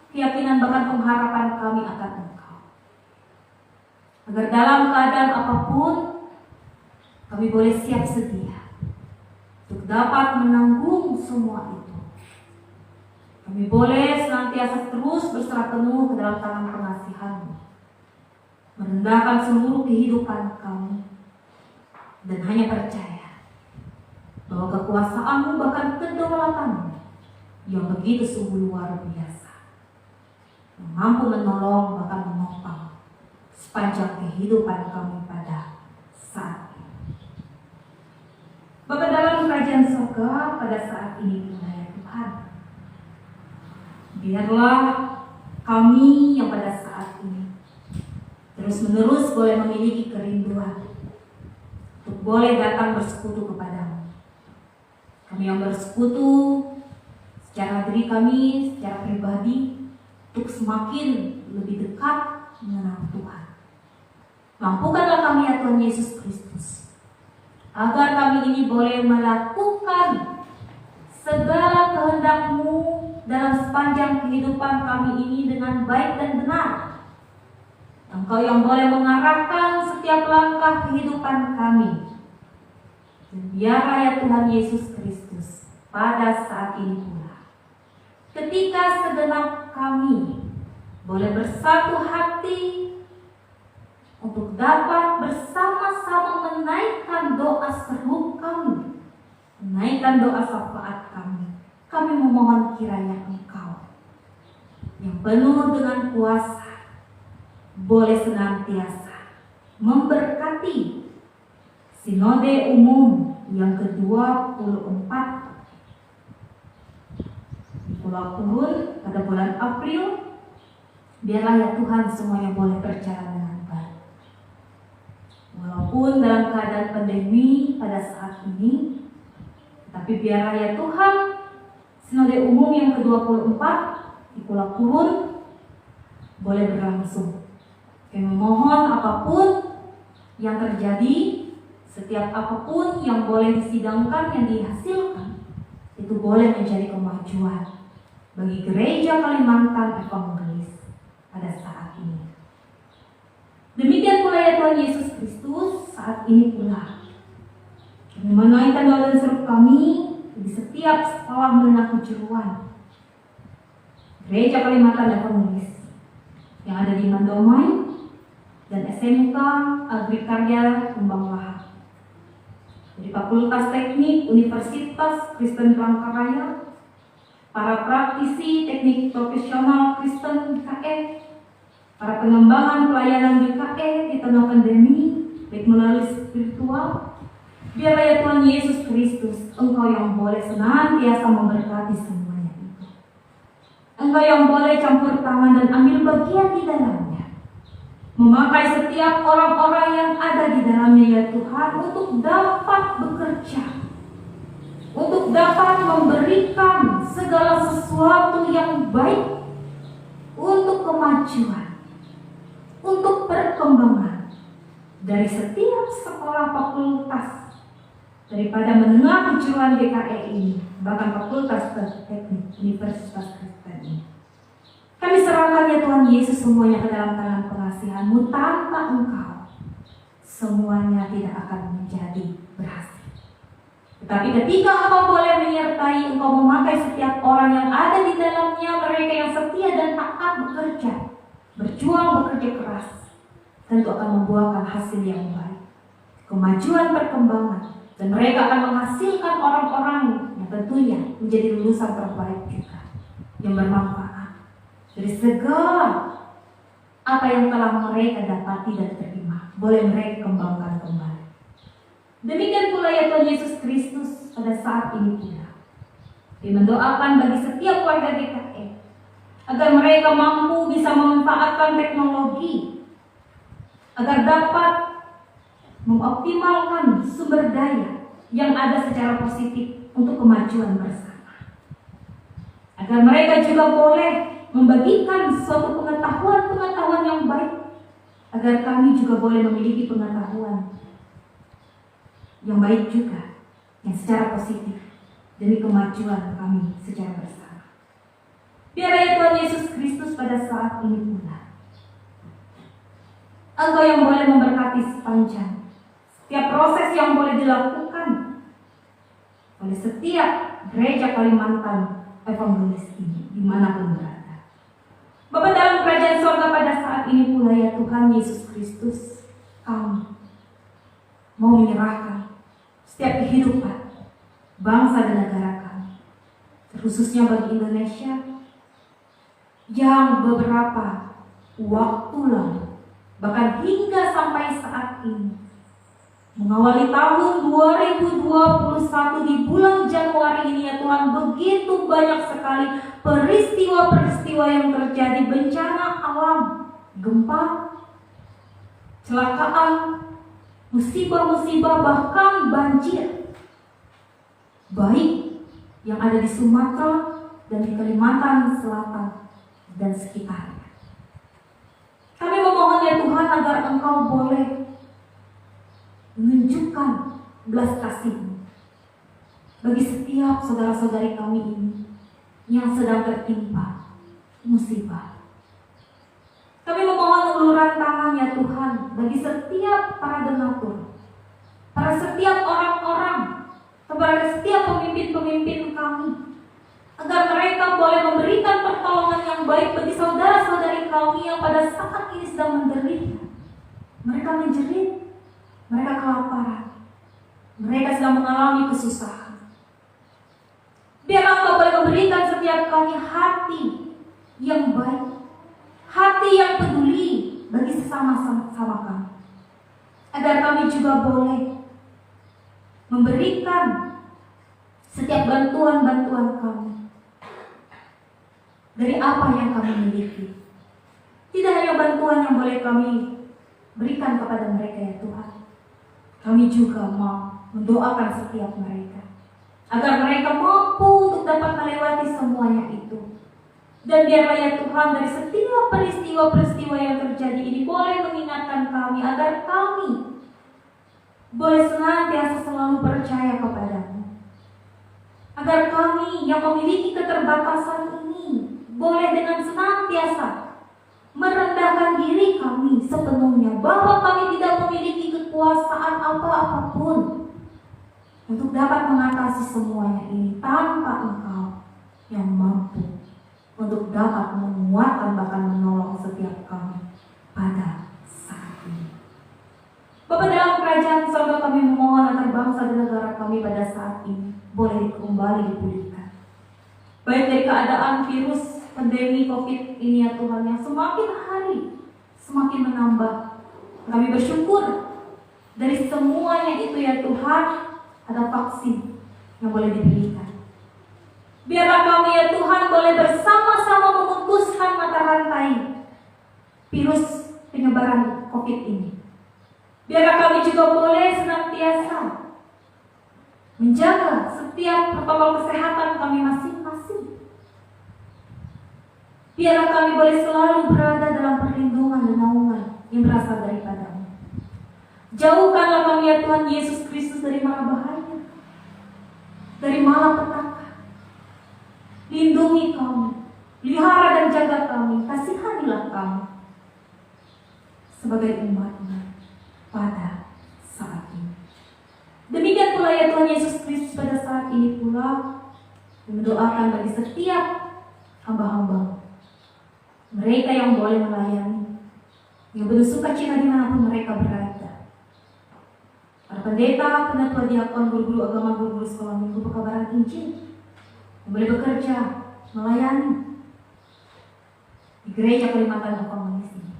keyakinan, bahkan pengharapan kami akan Engkau, agar dalam keadaan apapun kami boleh siap sedia untuk dapat menanggung semua itu. Kami boleh senantiasa terus berserah penuh ke dalam tangan pengasihan-Mu, merendahkan seluruh kehidupan kami, dan hanya percaya bahwa kekuasaan-Mu bahkan kedaulatan-Mu yang begitu sungguh luar biasa, yang mampu menolong bahkan menopang sepanjang kehidupan kami pada saat ini. Bapa dalam kerajaan surga, pada saat ini pula ya Tuhan, biarlah kami yang pada saat ini terus-menerus boleh memiliki kerinduan untuk boleh datang bersekutu kepada-Mu. Kami yang bersekutu secara diri kami, secara pribadi, untuk semakin lebih dekat mengenal Tuhan. Mampukanlah kami ya Tuhan Yesus Kristus, agar kami ini boleh melakukan segala kehendak-Mu dalam sepanjang kehidupan kami ini dengan baik dan benar. Engkau yang boleh mengarahkan setiap langkah kehidupan kami. Dan biarlah ya Tuhan Yesus Kristus, pada saat ini pula, ketika segenap kami boleh bersatu hati untuk dapat bersama-sama menaikkan doa seru kami, menaikkan doa syafaat kami memohon kiranya Engkau yang penuh dengan kuasa boleh senantiasa memberkati Sinode Umum yang ke-24 di Pulau Turun pada bulan April. Biarlah ya Tuhan semuanya boleh berjalan dengan baik, walaupun dalam keadaan pandemi pada saat ini. Tapi biarlah ya Tuhan Sinode Umum yang ke-24 di Pulau Turun boleh berlangsung. Kami memohon apapun yang terjadi, setiap apapun yang boleh disidangkan, yang dihasilkan, itu boleh menjadi kemajuan bagi Gereja Kalimantan Evangelis pada saat ini. Demikian pula ya Tuhan Yesus Kristus, saat ini pula kami menaikkan doa dan seru kami di setiap sekolah menengah kejuruan Gereja Kalimantan Evangelis yang ada di Mandomai dan SMK Agrikarya Kembang Lahar, dari Fakultas Teknik Universitas Kristen Palangkaraya, para praktisi teknik profesional Kristen DKE, para pengembangan pelayanan DKE di tengah pandemi, baik melalui spiritual. Biarlah ya Tuhan Yesus Kristus, Engkau yang boleh senantiasa memberkati semuanya itu. Engkau yang boleh campur tangan dan ambil bagian di dalamnya, memakai setiap orang-orang yang ada di dalamnya ya Tuhan, untuk dapat bekerja, untuk dapat memberikan segala sesuatu yang baik untuk kemajuan, untuk perkembangan dari setiap sekolah fakultas daripada menengah kejuruan GKE ini, bahkan Fakultas Teknik Universitas Kristen ini. Kami serahkan ya Tuhan Yesus semuanya ke dalam tangan pengasihan-Mu. Tanpa Engkau semuanya tidak akan menjadi berhasil. Tetapi ketika Engkau boleh menyertai, Engkau memakai setiap orang yang ada di dalamnya, mereka yang setia dan taat bekerja, berjuang bekerja keras, tentu akan membuahkan hasil yang baik, kemajuan, perkembangan, dan mereka akan menghasilkan orang-orang yang tentunya menjadi lulusan terbaik juga, yang bermanfaat dari segala apa yang telah mereka dapati dan terima, boleh mereka kembangkan kembali. Demikian pula ya Tuhan Yesus Kristus pada saat ini pula. Dia mendoakan bagi setiap warga GKE agar mereka mampu bisa memanfaatkan teknologi, agar dapat mengoptimalkan sumber daya yang ada secara positif untuk kemajuan bersama. Agar mereka juga boleh membagikan suatu pengetahuan-pengetahuan yang baik, agar kami juga boleh memiliki pengetahuan yang baik juga, yang secara positif demi kemajuan kami secara bersama. Biarlah ya Tuhan Yesus Kristus pada saat ini pula Engkau yang boleh memberkati sepanjang setiap proses yang boleh dilakukan oleh setiap gereja Kalimantan Evangelis ini dimanapun berada. Bapa dalam kerajaan sorga pada saat ini pula ya Tuhan Yesus Kristus, kami mau menyerahkan setiap kehidupan bangsa dan negara kami, khususnya bagi Indonesia yang beberapa waktu lalu, bahkan hingga sampai saat ini, mengawali tahun 2021 di bulan Januari ini ya Tuhan, begitu banyak sekali peristiwa-peristiwa yang terjadi, bencana alam, gempa, kecelakaan, musibah-musibah, bahkan banjir, baik yang ada di Sumatera dan di Kalimantan Selatan dan sekitarnya. Kami memohon ya Tuhan agar Engkau boleh menunjukkan belas kasih-Mu bagi setiap saudara-saudari kami ini yang sedang tertimpa musibah. Kami memohon uluran tangan ya Tuhan bagi setiap para donatur, para setiap orang-orang, kepada setiap pemimpin-pemimpin kami, agar mereka boleh memberikan pertolongan yang baik bagi saudara-saudari kami yang pada saat ini sedang menderita. Mereka menjerit, mereka kelaparan, mereka sedang mengalami kesusahan. Biar Engkau boleh memberikan setiap kami hati yang baik, hati yang peduli bagi sesama-sama kami, agar kami juga boleh memberikan setiap bantuan-bantuan kami dari apa yang kami miliki. Tidak hanya bantuan yang boleh kami berikan kepada mereka ya Tuhan, kami juga mau mendoakan setiap mereka agar mereka mampu untuk dapat melewati semuanya itu. Dan biarlah ya Tuhan dari setiap peristiwa-peristiwa yang terjadi ini boleh mengingatkan kami agar kami boleh senantiasa selalu percaya kepadamu. Agar kami yang memiliki keterbatasan ini boleh dengan senantiasa merendahkan diri kami sepenuhnya, bahwa kami tidak memiliki kekuasaan apa-apapun untuk dapat mengatasi semuanya ini tanpa Engkau yang mampu untuk dapat menguatkan bahkan menolong setiap kami pada saat ini. Bapa dalam kerajaan sorga, kami memohon agar bangsa dan negara kami pada saat ini boleh kembali dipulihkan, baik dari keadaan virus pandemi COVID ini ya Tuhan, yang semakin hari semakin menambah. Kami bersyukur dari semuanya itu ya Tuhan, ada vaksin yang boleh diberikan. Biarlah kami ya Tuhan boleh bersama-sama memutuskan mata rantai virus penyebaran COVID ini. Biarlah kami juga boleh senantiasa menjaga setiap protokol kesehatan kami masing-masing. Biarlah kami boleh selalu berada dalam perlindungan dan naungan yang berasal daripada-Mu. Jauhkanlah kami ya Tuhan Yesus Kristus dari mara bahaya, dari malapetaka. Lindungi kami, pelihara dan jaga kami, kasihanilah kami sebagai umat-Mu pada saat ini. Demikian pula ya ya Tuhan Yesus Kristus pada saat ini pula mendoakan bagi setiap hamba-hamba, mereka yang boleh melayani, yang bersuka cita dimanapun mereka berada. Para pendeta, penatua diakon, guru-guru agama, guru-guru sekolah minggu, pekabaran Injil, yang boleh bekerja, melayani di gereja Kalimantan Komunis ini.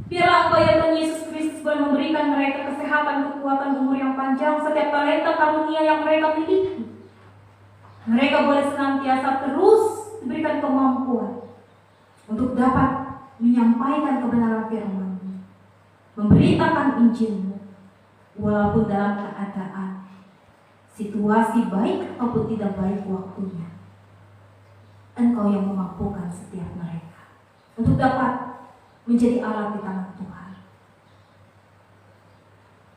Biarlah Engkau ya Tuhan Yesus Kristus boleh memberikan mereka kesehatan, kekuatan, umur yang panjang, setiap talenta karunia yang mereka miliki. Mereka boleh senantiasa terus diberikan kemampuan untuk dapat menyampaikan kebenaran firman-Mu, memberitakan Injil-Mu, walaupun dalam keadaan situasi baik ataupun tidak baik waktunya. Engkau yang memampukan setiap mereka untuk dapat menjadi alat di tangan Tuhan.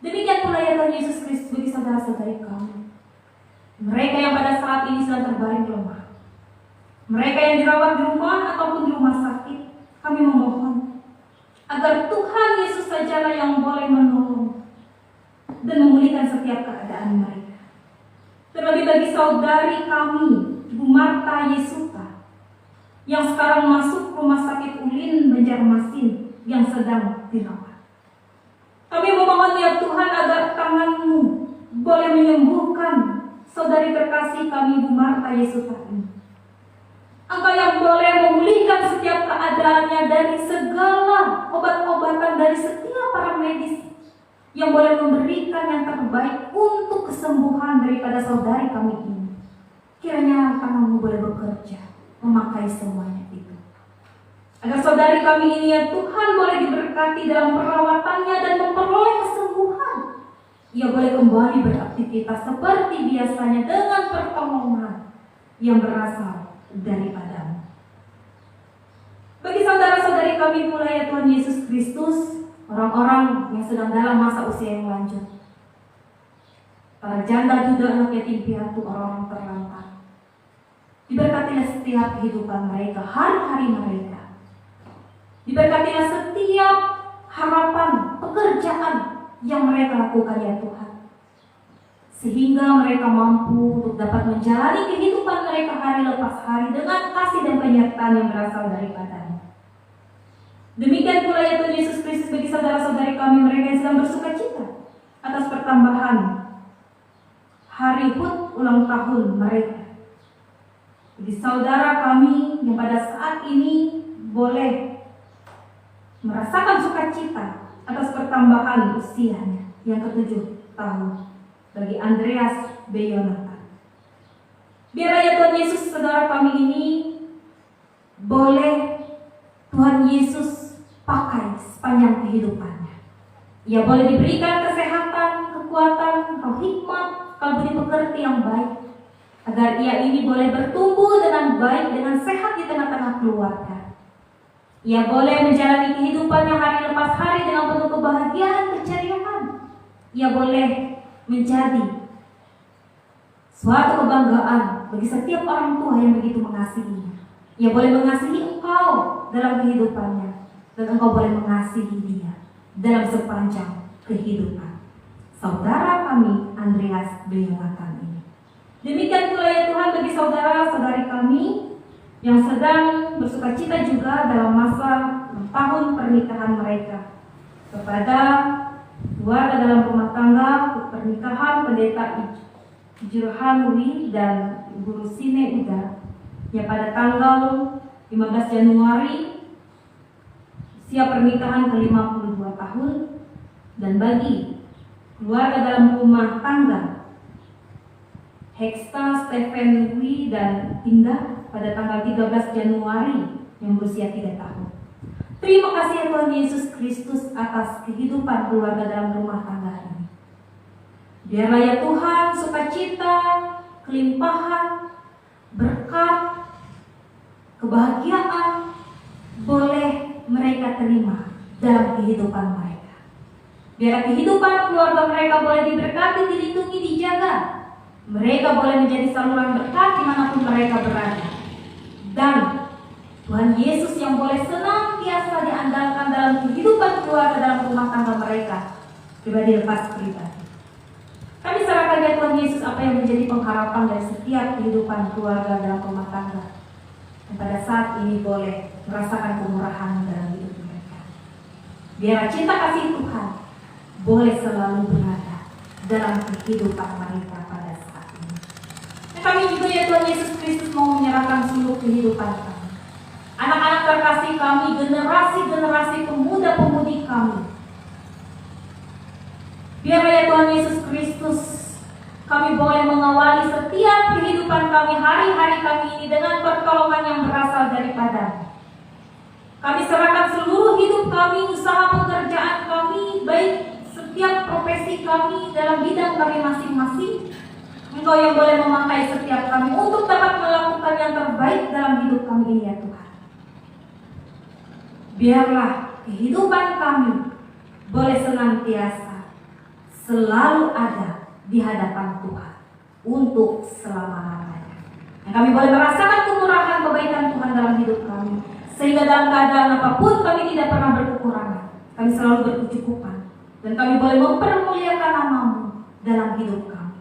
Demikian pula ya Tuhan Yesus Kristus bagi saudara-saudari kami, mereka yang pada saat ini sedang terbaring lemah, mereka yang dirawat di rumah ataupun di rumah sakit, kami memohon agar Tuhan Yesus sajalah yang boleh menolong dan memulihkan setiap keadaan mereka. Terlebih bagi saudari kami, Ibu Marta Yesuta, yang sekarang masuk rumah sakit Ulin Banjarmasin yang sedang dirawat. Kami memohon ya Tuhan agar tangan-Mu boleh menyembuhkan saudari terkasih kami Ibu Marta Yesuta ini. Engkau yang boleh memulihkan setiap keadaannya dari segala obat-obatan dari setiap para medis, yang boleh memberikan yang terbaik untuk kesembuhan daripada saudari kami ini. Kiranya tangan-Mu boleh bekerja, memakai semuanya itu, agar saudari kami ini ya Tuhan boleh diberkati dalam perawatannya dan memperoleh kesembuhan. Ia boleh kembali beraktivitas seperti biasanya dengan pertolongan yang berasal daripada-Mu. Bagi saudara-saudari kami pula ya Tuhan Yesus Kristus, orang-orang yang sedang dalam masa usia yang lanjut, para janda, duda, anak yatim piatu, orang-orang terlantar, diberkatilah setiap kehidupan mereka, hari-hari mereka. Diberkatilah setiap harapan, pekerjaan yang mereka lakukan ya Tuhan, sehingga mereka mampu untuk dapat menjalani kehidupan mereka hari lepas hari dengan kasih dan penyertaan yang berasal daripada-Mu. Demikian pula ya Tuhan Yesus Kristus bagi saudara-saudari kami, mereka yang sedang bersuka cita atas pertambahan hari HUT ulang tahun mereka. Bagi saudara kami yang pada saat ini boleh merasakan sukacita atas pertambahan usianya yang ke-7 tahun bagi Andreas B. Yonatan. Biarlah ya Tuhan Yesus saudara kami ini boleh Tuhan Yesus pakai sepanjang kehidupannya. Ia boleh diberikan kesehatan, kekuatan, roh hikmat, kalbudi pekerti yang baik, agar ia ini boleh bertumbuh dengan baik, dengan sehat di tengah-tengah keluarga. Ia boleh menjalani kehidupannya hari lepas hari dengan penuh kebahagiaan, keceriaan. Ia boleh menjadi suatu kebanggaan bagi setiap orang tua yang begitu mengasihinya. Ia boleh mengasihi engkau dalam kehidupannya, dan engkau boleh mengasihi dia dalam sepanjang kehidupan saudara kami Andreas B. Yonatan ini. Demikian pula ya Tuhan bagi saudara-saudari kami yang sedang bersukacita juga dalam masa tahun pernikahan mereka, kepada keluarga dalam rumah tangga, pernikahan pendeta Ijurhanwi dan Ibu Rusine Uda yang pada tanggal 15 Januari usia pernikahan ke-52 tahun, dan bagi keluarga dalam rumah tangga Heksta Stephen Wi dan Indah pada tanggal 13 Januari yang berusia 3 tahun. Terima kasih ya Tuhan Yesus Kristus atas kehidupan keluarga dalam rumah tangga ini. Biarlah ya Tuhan sukacita, kelimpahan, berkat, kebahagiaan boleh mereka terima dalam kehidupan mereka. Biarlah kehidupan keluarga mereka boleh diberkati, dilindungi, dijaga. Mereka boleh menjadi saluran berkat dimanapun mereka berada. Dan Tuhan Yesus yang boleh senantiasa diandalkan dalam kehidupan keluarga dalam rumah tangga mereka, pribadi lepas pribadi. Kami serahkan saja Tuhan Yesus apa yang menjadi pengharapan dari setiap kehidupan keluarga dalam rumah tangga. Dan pada saat ini boleh merasakan kemurahan dalam hidup mereka. Biar cinta kasih Tuhan boleh selalu berada dalam kehidupan mereka pada saat ini. Dan kami juga ya Tuhan Yesus Kristus mau menyerahkan seluruh kehidupan kami. Anak-anak terkasih kami, generasi-generasi pemuda-pemudi kami. Biar ya Tuhan Yesus Kristus, kami boleh mengawali setiap kehidupan kami, hari-hari kami ini dengan pertolongan yang berasal daripada. Kami serahkan seluruh hidup kami, usaha pekerjaan kami, baik setiap profesi kami dalam bidang kami masing-masing. Engkau yang boleh memakai setiap kami untuk dapat melakukan yang terbaik dalam hidup kami ini ya Tuhan. Biarlah kehidupan kami boleh senantiasa selalu ada di hadapan Tuhan untuk selama-lamanya. Dan kami boleh merasakan kemurahan kebaikan Tuhan dalam hidup kami, sehingga dalam keadaan apapun kami tidak pernah berkekurangan. Kami selalu berkecukupan dan kami boleh mempermuliakan nama-Mu dalam hidup kami.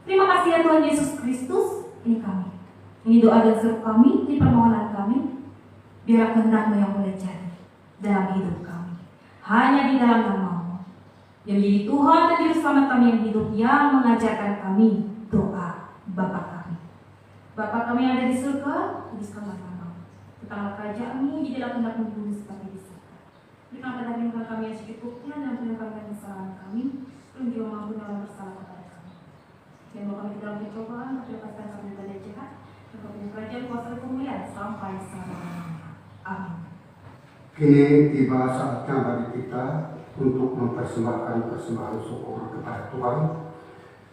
Terima kasih ya Tuhan Yesus Kristus. Ini kami, ini doa dan seru kami, ini permohonan kami. Biar kehendak-Mu yang boleh jadi dalam hidup kami, hanya di dalam nama-Mu yang menjadi Tuhan dan Juru Selamat kami yang hidup, yang mengajarkan kami doa Bapa kami. Bapa kami yang ada di surga, kuduskanlah nama-Mu. Datanglah kerajaan-Mu, jadilah kehendak-Mu di bumi seperti di surga. Berikan pada kami yang secukupnya, dan ampunilah kesalahan kami, dan juga mengampuni orang bersalah kepada kami. Dan bawa kami dalam percobaan, tapi lepaskan kami dari jahat, dan kami kerajaan kuasa dan kemuliaan sampai selama-lamanya. Amin. Kini tiba saatnya bagi kita untuk mempersembahkan persembahan syukur kepada Tuhan.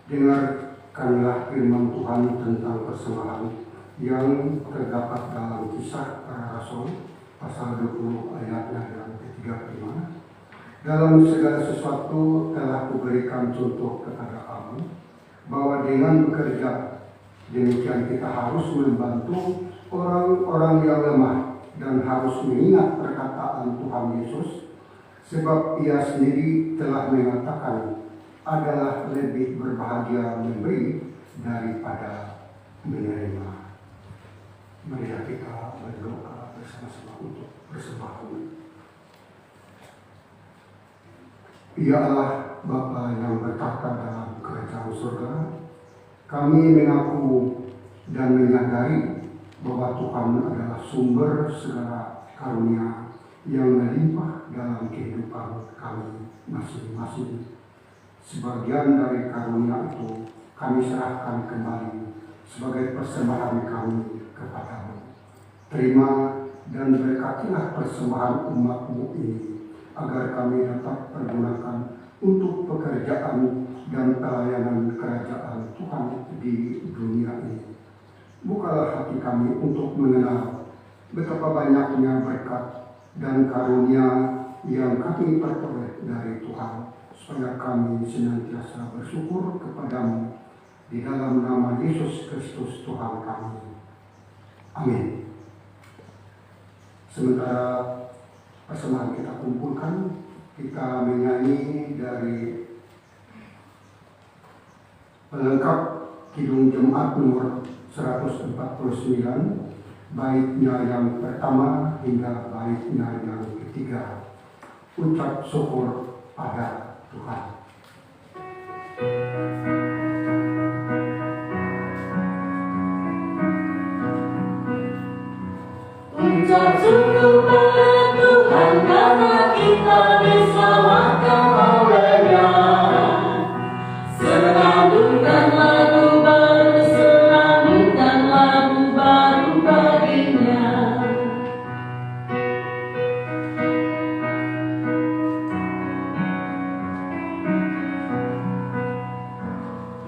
Dengarkanlah firman Tuhan tentang persembahan yang terdapat dalam Kisah Para Rasul pasal 20 ayatnya yang ke-35. Dalam segala sesuatu telah kuberikan contoh kepada kamu, bahwa dengan bekerja demikian kita harus membantu orang-orang yang lemah dan harus mengingat perkataan Tuhan Yesus, sebab Ia sendiri telah mengatakan adalah lebih berbahagia memberi daripada menerima. Mari kita berdoa bersama-sama untuk persembahan. Ya Allah, Bapa yang bertahta dalam kerajaan surga, kami mengaku dan menyadari bahwa Tuhan adalah sumber segala karunia yang melimpah dalam kehidupan kami masing-masing. Sebagian dari karunia itu kami serahkan kembali sebagai persembahan kami kepadamu. Terima dan berkatilah persembahan umat-Mu ini, agar kami dapat pergunakan untuk pekerjaan dan pelayanan kerajaan Tuhan di dunia ini. Bukalah hati kami untuk mengenal betapa banyaknya berkat dan karunia yang kami peroleh dari Tuhan, supaya kami senantiasa bersyukur kepadamu di dalam nama Yesus Kristus Tuhan kami. Amin. Sementara persembahan kita kumpulkan, kita menyanyi dari pelengkap Kidung Jemaat nomor 149, baitnya yang pertama hingga baitnya yang ketiga. Ucap syukur pada Tuhan. Ucap syukur pada Tuhan karena kita diselamatkan oleh-Nya. Senandungkan lagu baru, senandungkan lagu baru baginya.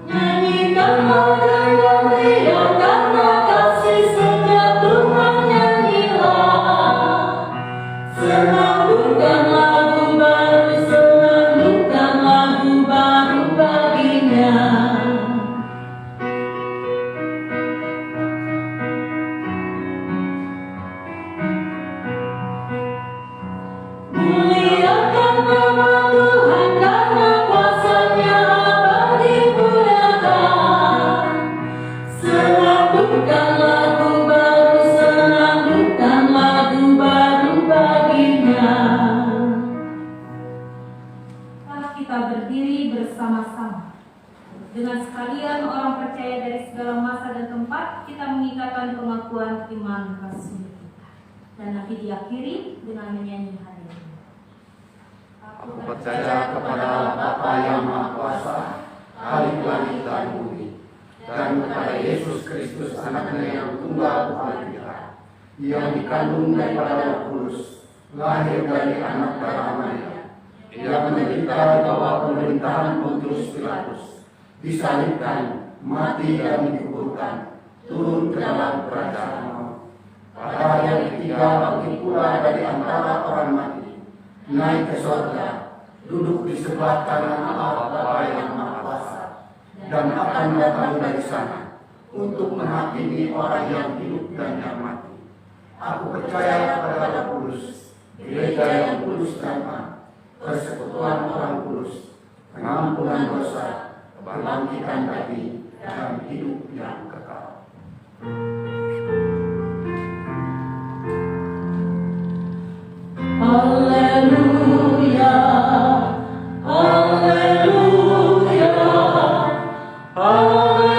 Nyanyikanlah dengan riang karena kasih setia Tuhan yang hilang. sekalian orang percaya dari segala masa dan tempat, kita mengikatkan pengakuan iman Rasul kita. Dan nanti diakhiri dengan menyanyi haleluya. Aku percaya kepada Allah Bapa yang Maha Kuasa, Khalik langit dan bumi, dan kepada Yesus Kristus anaknya yang tunggal Tuhan kita, yang dikandung daripada Roh Kudus, lahir dari anak darah Maria, yang menderita di bawah pemerintahan Pontius Pilatus, disalibkan, mati dan dikuburkan, turun ke dalam kerajaan maut. Pada hari yang ketiga bangkit pula dari antara orang mati, naik ke surga, duduk di sebelah kanan Allah Bapa yang Maha Kuasa, dan akan datang dari sana untuk menghakimi orang yang hidup dan yang mati. Aku percaya kepada Roh Kudus, gereja yang kudus dan am, persekutuan orang kudus, pengampunan dosa, kebangkitan daging, dan hidup yang kekal. Haleluya, haleluya, haleluya.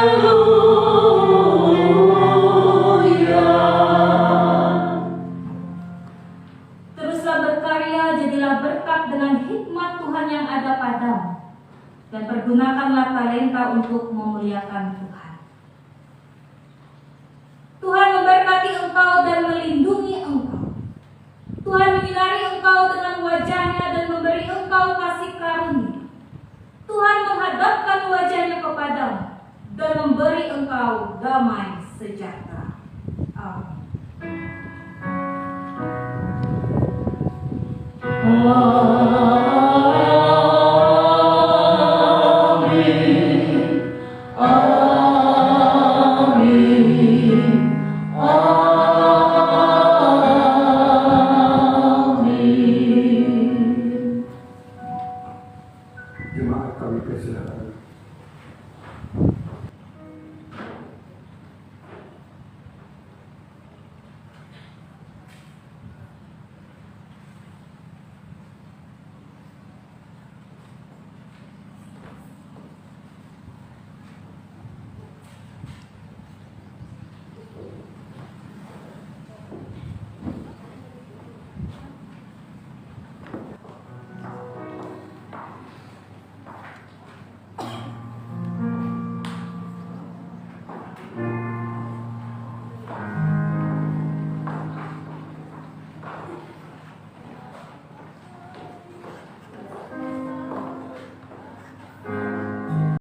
Teruslah berkarya, jadilah berkat dengan hikmat Tuhan yang ada padamu, dan pergunakanlah talenta untuk memuliakan Tuhan. Tuhan memberkati engkau dan melindungi engkau. Tuhan menyinari engkau dengan wajahnya dan memberi engkau kasih karunia. Tuhan menghadapkan wajahnya kepadamu dan memberi engkau damai sejahtera.